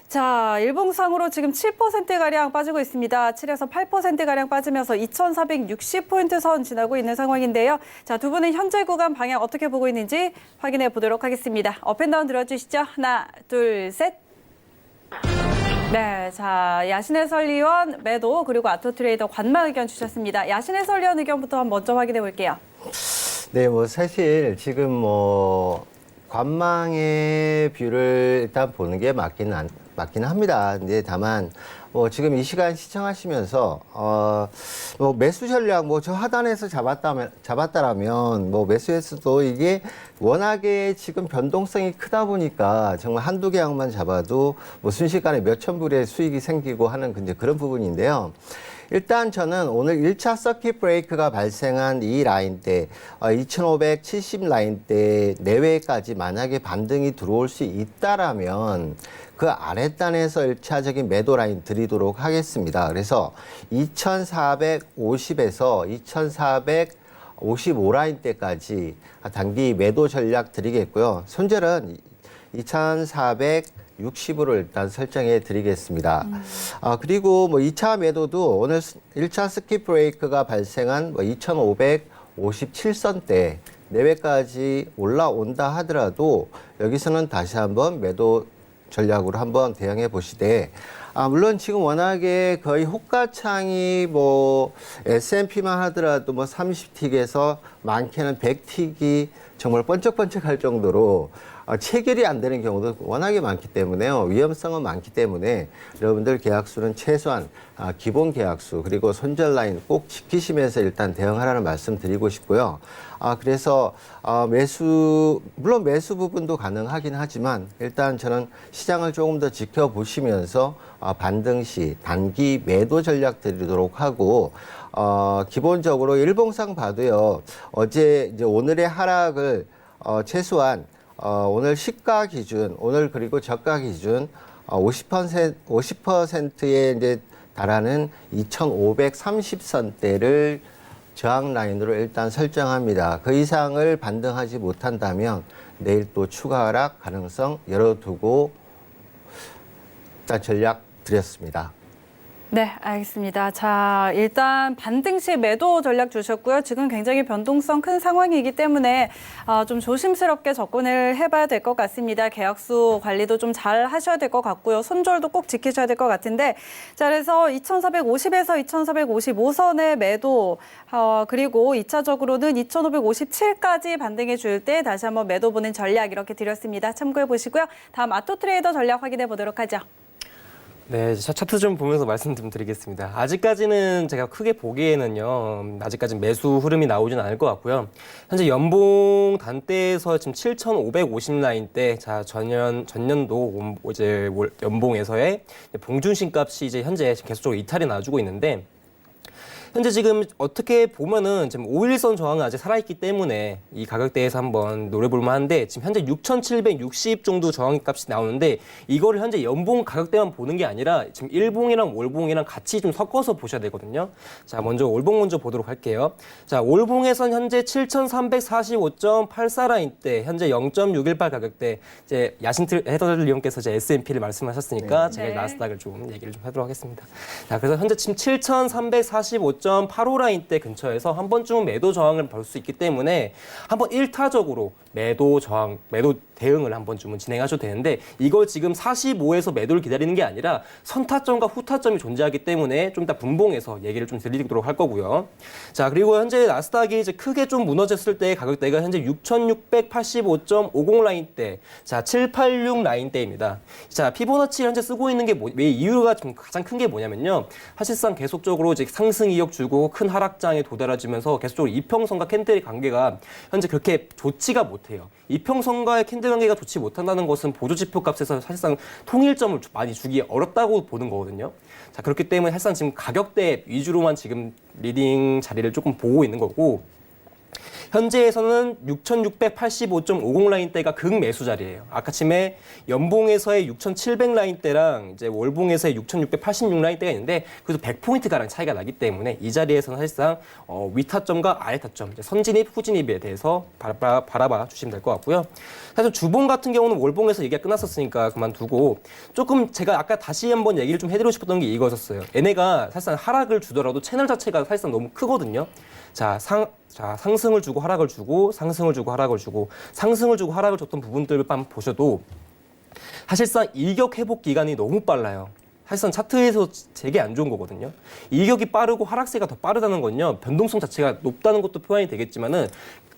자, 일봉상으로 지금 7%가량 빠지고 있습니다. 7에서 8%가량 빠지면서 2,460포인트 선 지나고 있는 상황인데요. 자, 두 분은 현재 구간 방향 어떻게 보고 있는지 확인해 보도록 하겠습니다. 업앤다운 들어주시죠. 하나, 둘, 셋. 네, 자, 야신 해설위원 매도 그리고 아토트레이더 관망 의견 주셨습니다. 야신 해설위원 의견부터 먼저 확인해 볼게요.
네, 뭐 사실 지금 뭐 관망의 뷰를 일단 보는 게 맞긴 합니다. 근데 다만 뭐 지금 이 시간 시청하시면서 뭐 매수 전략 뭐 저 하단에서 잡았다라면 뭐 매수했어도 이게 워낙에 지금 변동성이 크다 보니까 정말 한두 개항만 잡아도 뭐 순식간에 몇천 불의 수익이 생기고 하는 이제 그런 부분인데요. 일단 저는 오늘 1차 서킷 브레이크가 발생한 이 라인대 2570 라인대 내외까지 만약에 반등이 들어올 수 있다라면 그 아랫단에서 1차적인 매도 라인 드리도록 하겠습니다. 그래서 2450에서 2455 라인대까지 단기 매도 전략 드리겠고요. 손절은 2460으로 일단 설정해 드리겠습니다. 그리고 뭐 2차 매도도 오늘 1차 스킵 브레이크가 발생한 뭐 2557선대 내외까지 올라온다 하더라도 여기서는 다시 한번 매도 전략으로 한번 대응해 보시되 물론 지금 워낙에 거의 호가창이 뭐 S&P만 하더라도 뭐 30틱에서 많게는 100틱이 정말 번쩍번쩍할 정도로 체결이 안 되는 경우도 워낙에 많기 때문에요. 위험성은 많기 때문에 여러분들 계약수는 최소한 기본 계약수 그리고 손절 라인 꼭 지키시면서 일단 대응하라는 말씀 드리고 싶고요. 그래서 물론 매수 부분도 가능하긴 하지만 일단 저는 시장을 조금 더 지켜보시면서 반등 시 단기 매도 전략 드리도록 하고 기본적으로 일봉상 봐도요. 어제 이제 오늘의 하락을 최소한 오늘 시가 기준, 오늘 그리고 저가 기준 50%에 이제 달하는 2,530선대를 저항 라인으로 일단 설정합니다. 그 이상을 반등하지 못한다면 내일 또 추가 하락 가능성 열어두고 일단 전략 드렸습니다.
네, 알겠습니다. 자, 일단 반등 시 매도 전략 주셨고요. 지금 굉장히 변동성 큰 상황이기 때문에 좀 조심스럽게 접근을 해봐야 될 것 같습니다. 계약수 관리도 좀 잘 하셔야 될 것 같고요. 손절도 꼭 지키셔야 될 것 같은데, 자, 그래서 2,450에서 2,455선의 매도 그리고 2차적으로는 2,557까지 반등해 줄 때 다시 한번 매도 보는 전략 이렇게 드렸습니다. 참고해 보시고요. 다음 아토트레이더 전략 확인해 보도록 하죠.
네, 차트 좀 보면서 말씀 좀 드리겠습니다. 아직까지는 제가 크게 보기에는요, 아직까지는 매수 흐름이 나오진 않을 것 같고요. 현재 연봉 단대에서 지금 7,550 라인대, 자, 전년도 이제 연봉에서의 봉준신 값이 이제 현재 계속적으로 이탈이 나주고 있는데, 현재 지금 어떻게 보면은 지금 5일선 저항은 아직 살아있기 때문에 이 가격대에서 한번 노려볼 만한데 지금 현재 6,760 정도 저항 값이 나오는데 이거를 현재 연봉 가격대만 보는 게 아니라 지금 일봉이랑 월봉이랑 같이 좀 섞어서 보셔야 되거든요. 자, 먼저 월봉 먼저 보도록 할게요. 자, 월봉에선 현재 7,345.84 라인대, 현재 0.618 가격대, 이제 야신 헤더리님께서 이제 S&P를 말씀하셨으니까 제가 나스닥을 좀 얘기를 좀 하도록 하겠습니다. 자, 그래서 현재 지금 7,345.85 라인대 근처에서 한 번쯤은 매도 저항을 볼 수 있기 때문에 한번 일타적으로 매도 저항, 매도 대응을 한 번쯤은 진행하셔도 되는데 이걸 지금 45에서 매도를 기다리는 게 아니라 선타점과 후타점이 존재하기 때문에 좀 이따 분봉해서 얘기를 좀 드리도록 할 거고요. 자, 그리고 현재 나스닥이 이제 크게 좀 무너졌을 때 가격대가 현재 6,685.50 라인대, 자, 786 라인대입니다. 자, 피보나치 현재 쓰고 있는 게 왜 이유가 좀 가장 큰 게 뭐냐면요. 사실상 계속적으로 이제 상승 이력 주고 큰 하락장에 도달해지면서 계속적으로 이평선과 캔들의 관계가 현재 그렇게 좋지가 못해요. 이평선과의 캔들 관계가 좋지 못한다는 것은 보조지표 값에서 사실상 통일점을 많이 주기 어렵다고 보는 거거든요. 자, 그렇기 때문에 사실상 지금 가격대 위주로만 지금 리딩 자리를 조금 보고 있는 거고, 현재에서는 6,685.50 라인대가 극매수 자리예요. 아까 침에 연봉에서의 6,700 라인대랑 이제 월봉에서의 6,686 라인대가 있는데 그래도 100포인트 가량 차이가 나기 때문에 이 자리에서는 사실상 위타점과 아래타점, 선진입, 후진입에 대해서 바라봐 주시면 될 것 같고요. 사실 주봉 같은 경우는 월봉에서 얘기가 끝났었으니까 그만두고 조금 제가 아까 다시 한번 얘기를 좀 해드리고 싶었던 게 이거였어요. 얘네가 사실상 하락을 주더라도 채널 자체가 사실상 너무 크거든요. 자, 상승을 주고 하락을 주고 상승을 주고 하락을 주고 상승을 주고 하락을 줬던 부분들만 보셔도 사실상 이격 회복 기간이 너무 빨라요. 사실상 차트에서 되게 안 좋은 거거든요. 이격이 빠르고 하락세가 더 빠르다는 건요. 변동성 자체가 높다는 것도 표현이 되겠지만은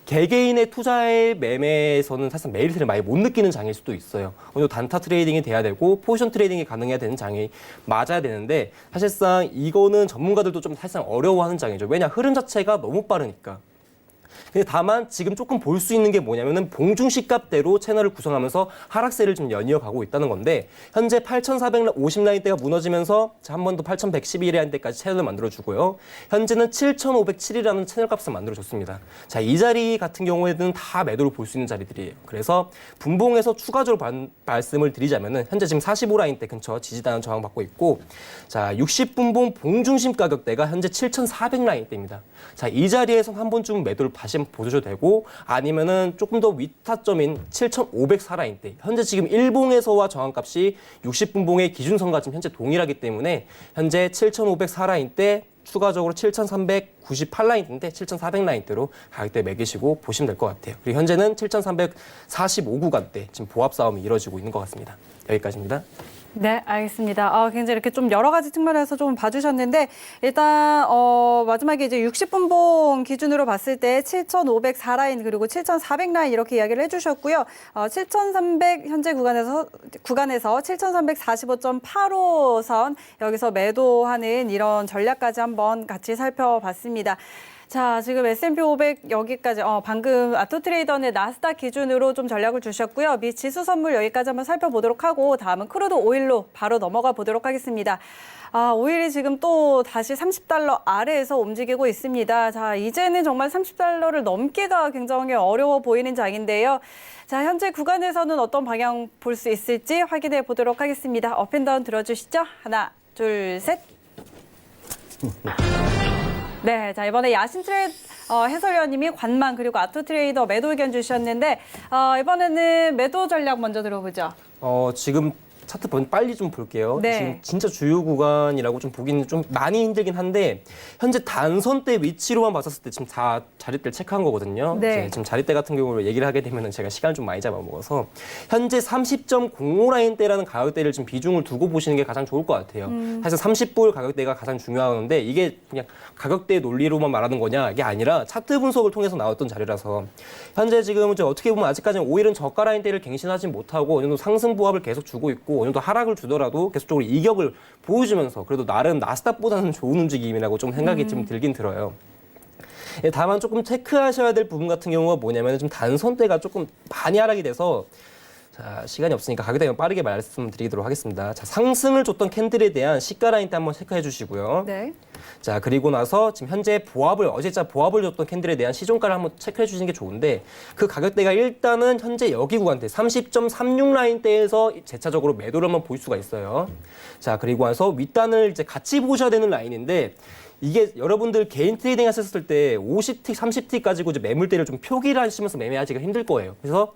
개개인의 투자의 매매에서는 사실 메리트를 많이 못 느끼는 장일 수도 있어요. 어느 정도 단타 트레이딩이 돼야 되고 포지션 트레이딩이 가능해야 되는 장이 맞아야 되는데 사실상 이거는 전문가들도 좀 사실상 어려워하는 장이죠. 왜냐? 흐름 자체가 너무 빠르니까. 근데 다만 지금 조금 볼 수 있는 게 뭐냐면은 봉중시 값대로 채널을 구성하면서 하락세를 좀 연이어가고 있다는 건데 현재 8,450 라인대가 무너지면서 한 번 더 8,111 라인대까지 채널을 만들어주고요. 현재는 7,507이라는 채널 값을 만들어줬습니다. 자, 이 자리 같은 경우에는 다 매도를 볼 수 있는 자리들이에요. 그래서 분봉에서 추가적으로 말씀을 드리자면은 현재 지금 45 라인대 근처 지지단을 저항받고 있고, 자, 60분봉 봉중심 가격대가 현재 7,400 라인대입니다. 자, 이 자리에서 한 번쯤 매도를 다시 한번 보셔도 되고 아니면은 조금 더 위타점인 7,504 라인대. 현재 지금 일봉에서와 저항값이 60분봉의 기준선과 지금 현재 동일하기 때문에 현재 7,504 라인대 추가적으로 7,398 라인인데 7,400 라인대로 가격대 매기시고 보시면 될 것 같아요. 그리고 현재는 7,345 구간대 지금 보합 싸움이 이루어지고 있는 것 같습니다. 여기까지입니다.
네, 알겠습니다. 굉장히 이렇게 좀 여러 가지 측면에서 좀 봐주셨는데 일단 마지막에 이제 60분봉 기준으로 봤을 때 7,504 라인 그리고 7,400 라인 이렇게 이야기를 해주셨고요. 7,300 현재 구간에서 7,345.85선 여기서 매도하는 이런 전략까지 한번 같이 살펴봤습니다. 자, 지금 S&P 500 여기까지 방금 아토트레이더의 나스닥 기준으로 좀 전략을 주셨고요. 미 지수 선물 여기까지 한번 살펴보도록 하고 다음은 크루드 오일로 바로 넘어가 보도록 하겠습니다. 오일이 지금 또 다시 30달러 아래에서 움직이고 있습니다. 자, 이제는 정말 30달러를 넘기가 굉장히 어려워 보이는 장인데요. 자, 현재 구간에서는 어떤 방향 볼 수 있을지 확인해 보도록 하겠습니다. 업앤다운 들어주시죠. 하나, 둘, 셋. 네, 자, 이번에 야신 트레이드 해설위원님이 관망 그리고 아토트레이더 매도 의견 주셨는데 이번에는 매도 전략 먼저 들어보죠.
지금 차트 빨리 좀 볼게요.
네.
지금 진짜 주요 구간이라고 좀 보기는 좀 많이 힘들긴 한데 현재 단선대 위치로만 봤었을 때 지금 다 자릿대를 체크한 거거든요.
네.
지금 자릿대 같은 경우를 얘기를 하게 되면 제가 시간을 좀 많이 잡아먹어서 현재 30.05 라인대라는 가격대를 좀 비중을 두고 보시는 게 가장 좋을 것 같아요. 사실 30불 가격대가 가장 중요한데 이게 그냥 가격대 논리로만 말하는 거냐 이게 아니라 차트 분석을 통해서 나왔던 자리라서 현재 지금 이제 어떻게 보면 아직까지는 오일은 저가 라인대를 갱신하지 못하고 어느 정도 상승 보합을 계속 주고 있고 있고 어느 정도 하락을 주더라도 계속적으로 이격을 보여주면서 그래도 나름 나스닥보다는 좋은 움직임이라고 좀 생각이 좀 들긴 들어요. 예, 다만 조금 체크하셔야 될 부분 같은 경우가 뭐냐면 좀 단선대가 조금 많이 하락이 돼서 자, 시간이 없으니까 가게 되면 빠르게 말씀드리도록 하겠습니다. 자, 상승을 줬던 캔들에 대한 시가 라인 때 한번 체크해 주시고요.
네.
자, 그리고 나서 지금 현재 어제자 보합을 줬던 캔들에 대한 시종가를 한번 체크해 주시는 게 좋은데 그 가격대가 일단은 현재 여기 구간대 30.36 라인대에서 재차적으로 매도를 한번 볼 수가 있어요. 자, 그리고 나서 윗단을 이제 같이 보셔야 되는 라인인데 이게 여러분들 개인 트레이딩 하셨을 때 50틱, 30틱 가지고 이제 매물대를 좀 표기를 하시면서 매매하기가 힘들 거예요. 그래서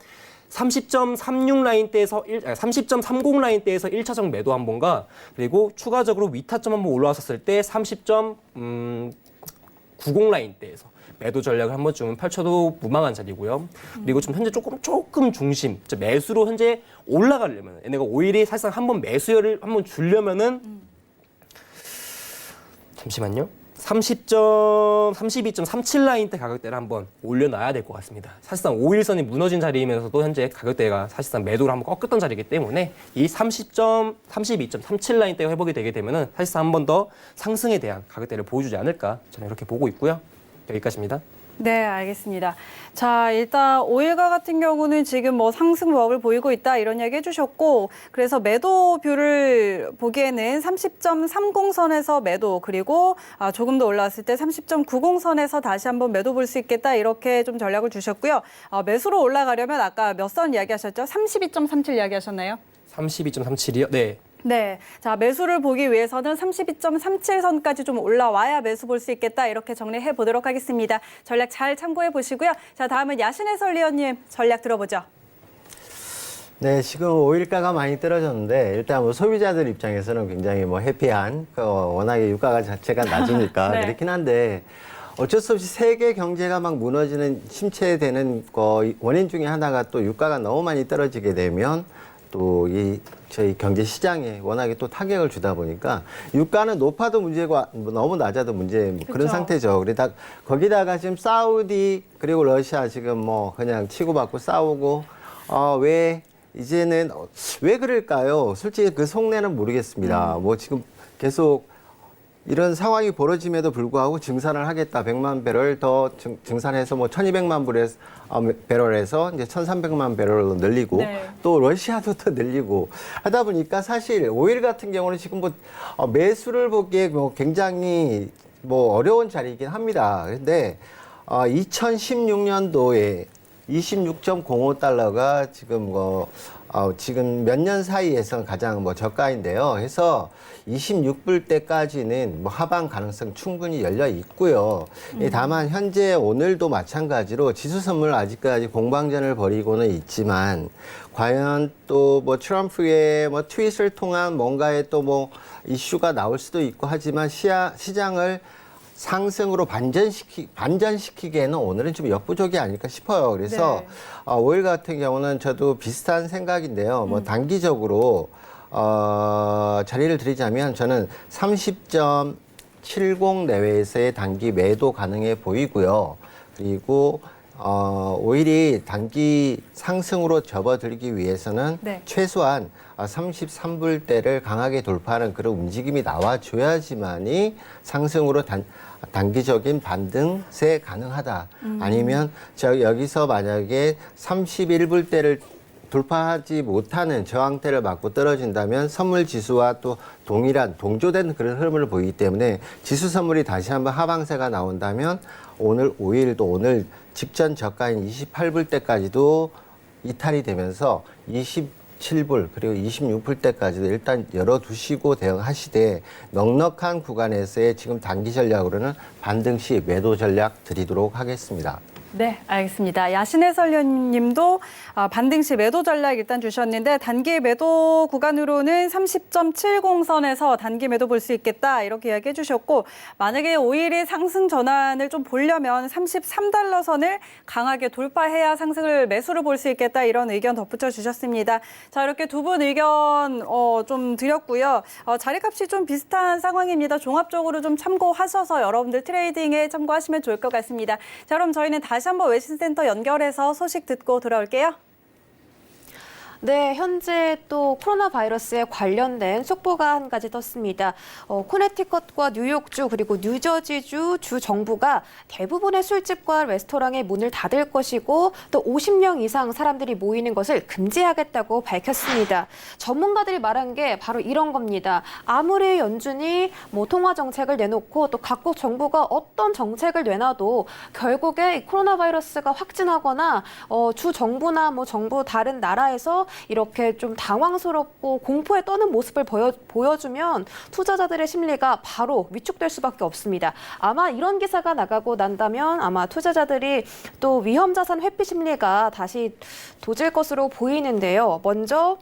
30.36 라인대에서 30.30 라인대에서 1차적 매도 한 번과 그리고 추가적으로 위타점 한번 올라왔었을 때 30.90 라인대에서 매도 전략을 한번 좀 펼쳐도 무방한 자리고요. 그리고 좀 현재 조금 중심, 매수로 현재 올라가려면 얘네가 오일이 사실상 한번 매수열을 한번 주려면은 잠시만요. 32.37 라인대 가격대를 한번 올려놔야 될 것 같습니다. 사실상 5일선이 무너진 자리이면서도 현재 가격대가 사실상 매도를 한번 꺾였던 자리이기 때문에 이 32.37 라인대가 회복이 되게 되면은 사실상 한 번 더 상승에 대한 가격대를 보여주지 않을까 저는 이렇게 보고 있고요. 여기까지입니다.
네, 알겠습니다. 자, 일단 오일과 같은 경우는 지금 뭐 상승 모습을 보이고 있다 이런 이야기 해주셨고, 그래서 매도뷰를 보기에는 30.30선에서 매도, 그리고 조금 더 올라왔을 때 30.90선에서 다시 한번 매도 볼 수 있겠다 이렇게 좀 전략을 주셨고요. 매수로 올라가려면 아까 몇 선 이야기하셨죠? 32.37 이야기하셨나요?
32.37이요? 네.
네. 자, 매수를 보기 위해서는 32.37선까지 좀 올라와야 매수 볼 수 있겠다. 이렇게 정리해 보도록 하겠습니다. 전략 잘 참고해 보시고요. 자, 다음은 야신 해설위원님 전략 들어보죠.
네, 지금 오일가가 많이 떨어졌는데 일단 뭐 소비자들 입장에서는 굉장히 뭐 해피한 워낙에 유가가 자체가 낮으니까
네.
그렇긴 한데 어쩔 수 없이 세계 경제가 막 무너지는 침체되는 원인 중에 하나가 또 유가가 너무 많이 떨어지게 되면 또 저희 경제 시장에 워낙에 또 타격을 주다 보니까 유가는 높아도 문제고 너무 낮아도 문제 뭐 그런
그렇죠.
상태죠. 그러다 거기다가 지금 사우디 그리고 러시아 지금 뭐 그냥 치고받고 싸우고 왜 이제는 왜 그럴까요? 솔직히 그 속내는 모르겠습니다. 뭐 지금 계속 이런 상황이 벌어짐에도 불구하고 증산을 하겠다. 100만 배럴 더 증산해서 뭐 1200만 배럴에서 이제 1300만 배럴로 늘리고
네.
또 러시아도 더 늘리고 하다 보니까 사실 오일 같은 경우는 지금 뭐 매수를 보기에 뭐 굉장히 뭐 어려운 자리이긴 합니다. 근데 2016년도에 26.05달러가 지금 지금 몇 년 사이에서 가장 뭐 저가인데요. 해서 26불대까지는 뭐 하방 가능성 충분히 열려 있고요. 다만 현재 오늘도 마찬가지로 지수 선물 아직까지 공방전을 벌이고는 있지만 과연 또 뭐 트럼프의 뭐 트윗을 통한 뭔가의 또 뭐 이슈가 나올 수도 있고 하지만 시장을 상승으로 반전시키기에는 오늘은 좀 역부족이 아닐까 싶어요. 그래서
네.
오일 같은 경우는 저도 비슷한 생각인데요. 뭐 단기적으로 자리를 드리자면 저는 30.70 내외에서의 단기 매도 가능해 보이고요. 그리고 오일이 단기 상승으로 접어들기 위해서는
네.
최소한 33불대를 강하게 돌파하는 그런 움직임이 나와줘야지만이 상승으로 단기적인 반등세 가능하다. 아니면 여기서 만약에 31불대를 돌파하지 못하는 저항대를 맞고 떨어진다면 선물 지수와 또 동조된 그런 흐름을 보이기 때문에 지수 선물이 다시 한번 하방세가 나온다면 오늘 오일도 오늘 직전 저가인 28불대까지도 이탈이 되면서 27불 그리고 26불대까지도 일단 열어두시고 대응하시되 넉넉한 구간에서의 지금 단기 전략으로는 반등 시 매도 전략 드리도록 하겠습니다.
네, 알겠습니다. 야신 해설위원님도 반등 시 매도 전략 일단 주셨는데 단기 매도 구간으로는 30.70선에서 단기 매도 볼 수 있겠다 이렇게 이야기해 주셨고 만약에 오일이 상승 전환을 좀 보려면 33달러 선을 강하게 돌파해야 상승을 매수를 볼 수 있겠다 이런 의견 덧붙여 주셨습니다. 자, 이렇게 두 분 의견 좀 드렸고요. 자리값이 좀 비슷한 상황입니다. 종합적으로 좀 참고하셔서 여러분들 트레이딩에 참고하시면 좋을 것 같습니다. 자, 그럼 저희는 다시 한번 외신센터 연결해서 소식 듣고 돌아올게요.
네, 현재 또 코로나 바이러스에 관련된 속보가 한 가지 떴습니다. 코네티컷과 뉴욕주 그리고 뉴저지주 주 정부가 대부분의 술집과 레스토랑의 문을 닫을 것이고 또 50명 이상 사람들이 모이는 것을 금지하겠다고 밝혔습니다. 전문가들이 말한 게 바로 이런 겁니다. 아무리 연준이 통화 정책을 내놓고 또 각국 정부가 어떤 정책을 내놔도 결국에 이 코로나 바이러스가 확진하거나 주 정부나 정부 다른 나라에서 이렇게 좀 당황스럽고 공포에 떠는 모습을 보여주면 투자자들의 심리가 바로 위축될 수밖에 없습니다. 아마 이런 기사가 나가고 난다면 아마 투자자들이 또 위험 자산 회피 심리가 다시 도질 것으로 보이는데요. 먼저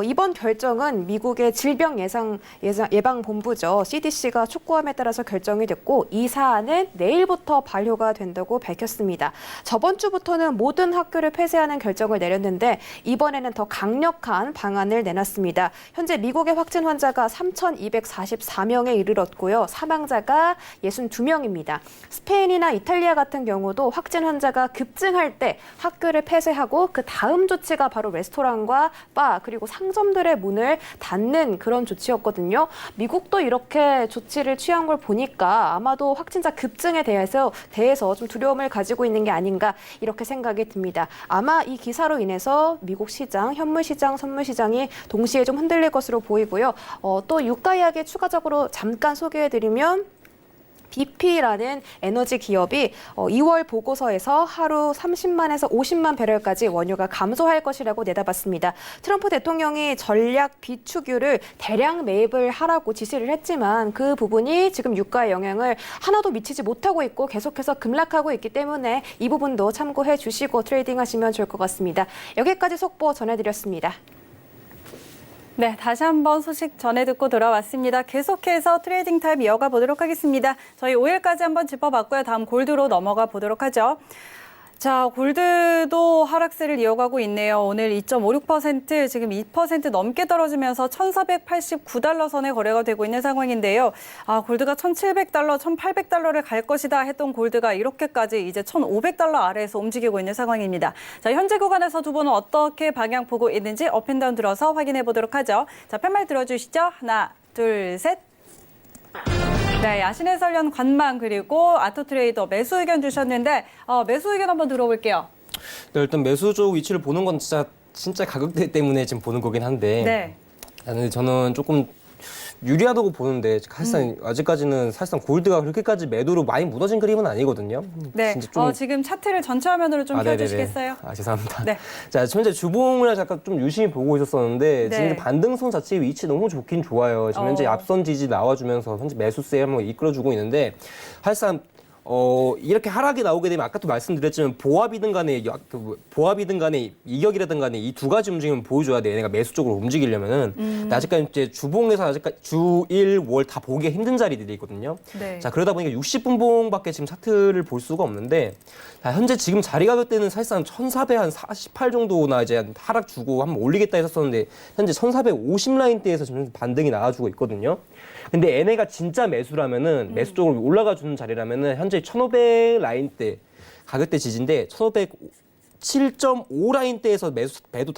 이번 결정은 미국의 질병예방본부죠. CDC가 촉구함에 따라서 결정이 됐고 이 사안은 내일부터 발효가 된다고 밝혔습니다. 저번 주부터는 모든 학교를 폐쇄하는 결정을 내렸는데 이번에는 더 강력한 방안을 내놨습니다. 현재 미국의 확진 환자가 3,244명에 이르렀고요. 사망자가 62명입니다. 스페인이나 이탈리아 같은 경우도 확진 환자가 급증할 때 학교를 폐쇄하고 그 다음 조치가 바로 레스토랑과 바 그리고 상점들의 문을 닫는 그런 조치였거든요. 미국도 이렇게 조치를 취한 걸 보니까 아마도 확진자 급증에 대해서 좀 두려움을 가지고 있는 게 아닌가 이렇게 생각이 듭니다. 아마 이 기사로 인해서 미국 시장, 현물 시장, 선물 시장이 동시에 좀 흔들릴 것으로 보이고요. 또 유가 이야기 추가적으로 잠깐 소개해드리면 BP라는 에너지 기업이 2월 보고서에서 하루 30만에서 50만 배럴까지 원유가 감소할 것이라고 내다봤습니다. 트럼프 대통령이 전략 비축유를 대량 매입을 하라고 지시를 했지만 그 부분이 지금 유가에 영향을 하나도 미치지 못하고 있고 계속해서 급락하고 있기 때문에 이 부분도 참고해 주시고 트레이딩 하시면 좋을 것 같습니다. 여기까지 속보 전해드렸습니다.
네, 다시 한번 소식 전해 듣고 돌아왔습니다. 계속해서 트레이딩 타임 이어가 보도록 하겠습니다. 저희 오일까지 한번 짚어봤고요. 다음 골드로 넘어가 보도록 하죠. 자, 골드도 하락세를 이어가고 있네요. 오늘 2.56%, 지금 2% 넘게 떨어지면서 1,489달러 선에 거래가 되고 있는 상황인데요. 골드가 1,700달러, 1,800달러를 갈 것이다 했던 골드가 이렇게까지 이제 1,500달러 아래에서 움직이고 있는 상황입니다. 자, 현재 구간에서 두 분은 어떻게 방향 보고 있는지 업앤다운 들어서 확인해 보도록 하죠. 자, 팻말 들어주시죠. 하나, 둘, 셋. 네, 야신 해설위원 관망 그리고 아토트레이더 매수 의견 주셨는데 매수 의견 한번 들어볼게요.
네, 일단 매수 쪽 위치를 보는 건 진짜 가격대 때문에 지금 보는 거긴 한데 저는 조금 유리하다고 보는데 사실상 아직까지는 사실상 골드가 그렇게까지 매도로 많이 무너진 그림은 아니거든요.
네,
진짜 좀...
지금 차트를 전체 화면으로 좀 펴주시겠어요?
죄송합니다.
네.
자, 현재 주봉을 잠깐 좀 유심히 보고 있었었는데
네.
지금 반등선 자체의 위치 너무 좋긴 좋아요. 지금 현재 앞선 지지 나와주면서 현재 매수세 한번 이끌어주고 있는데 사실상 이렇게 하락이 나오게 되면 아까도 말씀드렸지만 보합이든 간에 이격이라든 간에 이 두 가지 움직임을 보여줘야 돼. 얘네가 매수 쪽으로 움직이려면은 아직까지 이제 주봉에서 아직까지 주 1, 월 다 보기가 힘든 자리들이 있거든요.
네. 자,
그러다 보니까 60분봉밖에 지금 차트를 볼 수가 없는데 현재 지금 자리 가격대는 사실상 1,448 정도나 이제 하락 주고 한번 올리겠다 했었는데 현재 1,450 라인대에서 지금 반등이 나와주고 있거든요. 근데 얘네가 진짜 매수라면은 매수 쪽으로 올라가 주는 자리라면은 현재 1,500 라인대 가격대 지지인데 1,507.5 라인대에서 매도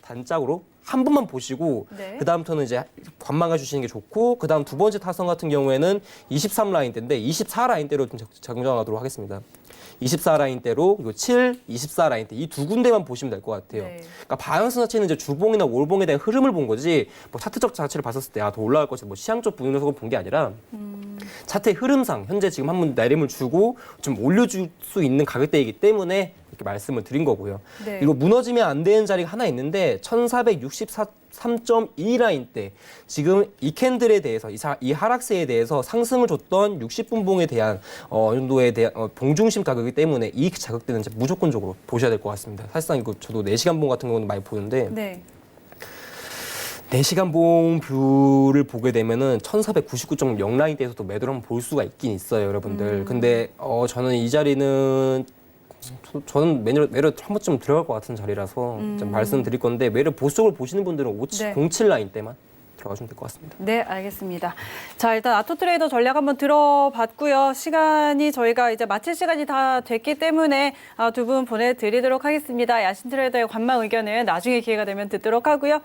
단짝으로 한 번만 보시고 그 다음부터는 이제 관망해 주시는 게 좋고 그 다음 두 번째 타선 같은 경우에는 23 라인대인데 24 라인대로 좀 정정하도록 하겠습니다. 24 라인대로 그리고 7, 24 라인대 이 두 군데만 보시면 될 것 같아요.
네.
그러니까 방향성 자체는 이제 주봉이나 월봉에 대한 흐름을 본 거지 뭐 차트적 자체를 봤었을 때 더 올라갈 것이 뭐 시향적 분석을 본 게 아니라 차트의 흐름상 현재 지금 한번 내림을 주고 좀 올려줄 수 있는 가격대이기 때문에 이렇게 말씀을 드린 거고요.
네.
그리고 무너지면 안 되는 자리가 하나 있는데 1,463.2 라인대 지금 이 캔들에 대해서 이 하락세에 대해서 상승을 줬던 60분봉에 대한 정도에 대한 봉중심 가격이기 때문에 이 자격대는 이제 무조건적으로 보셔야 될 것 같습니다. 사실상 이거 저도 4시간봉 같은 경우는 많이 보는데
네.
4시간 봉 뷰를 보게 되면은 1,499.0 라인대에서도 매도를 한번 볼 수가 있긴 있어요, 여러분들. 근데 저는 이 자리는 저는 매로 한 번쯤 들어갈 것 같은 자리라서 좀 말씀드릴 건데 매로 보수적으로 보시는 분들은 07 라인대만 들어가주면 될 것 같습니다.
네, 알겠습니다. 자, 일단 아토트레이더 전략 한번 들어봤고요. 시간이 저희가 이제 마칠 시간이 다 됐기 때문에 두 분 보내드리도록 하겠습니다. 야신트레이더의 관망 의견은 나중에 기회가 되면 듣도록 하고요.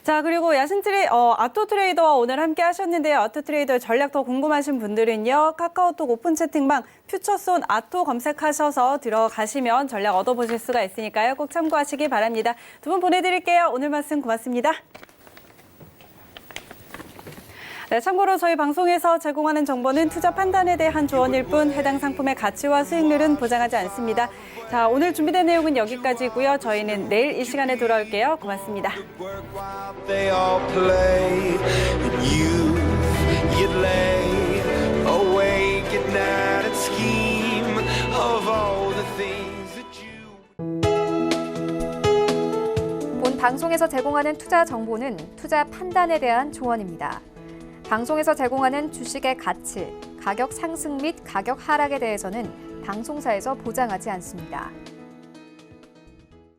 자, 그리고 아토트레이더와 오늘 함께 하셨는데요. 아토트레이더의 전략 더 궁금하신 분들은요. 카카오톡 오픈 채팅방 퓨처손 아토 검색하셔서 들어가시면 전략 얻어보실 수가 있으니까요. 꼭 참고하시기 바랍니다. 두 분 보내드릴게요. 오늘 말씀 고맙습니다. 네, 참고로 저희 방송에서 제공하는 정보는 투자 판단에 대한 조언일 뿐 해당 상품의 가치와 수익률은 보장하지 않습니다. 자, 오늘 준비된 내용은 여기까지고요. 저희는 내일 이 시간에 돌아올게요. 고맙습니다.
They all play, and you'd lay awake at night and scheme of all the things that you.
본 방송에서 제공하는 투자 정보는 투자 판단에 대한 조언입니다. 방송에서 제공하는 주식의 가치, 가격 상승 및 가격 하락에 대해서는 방송사에서 보장하지 않습니다.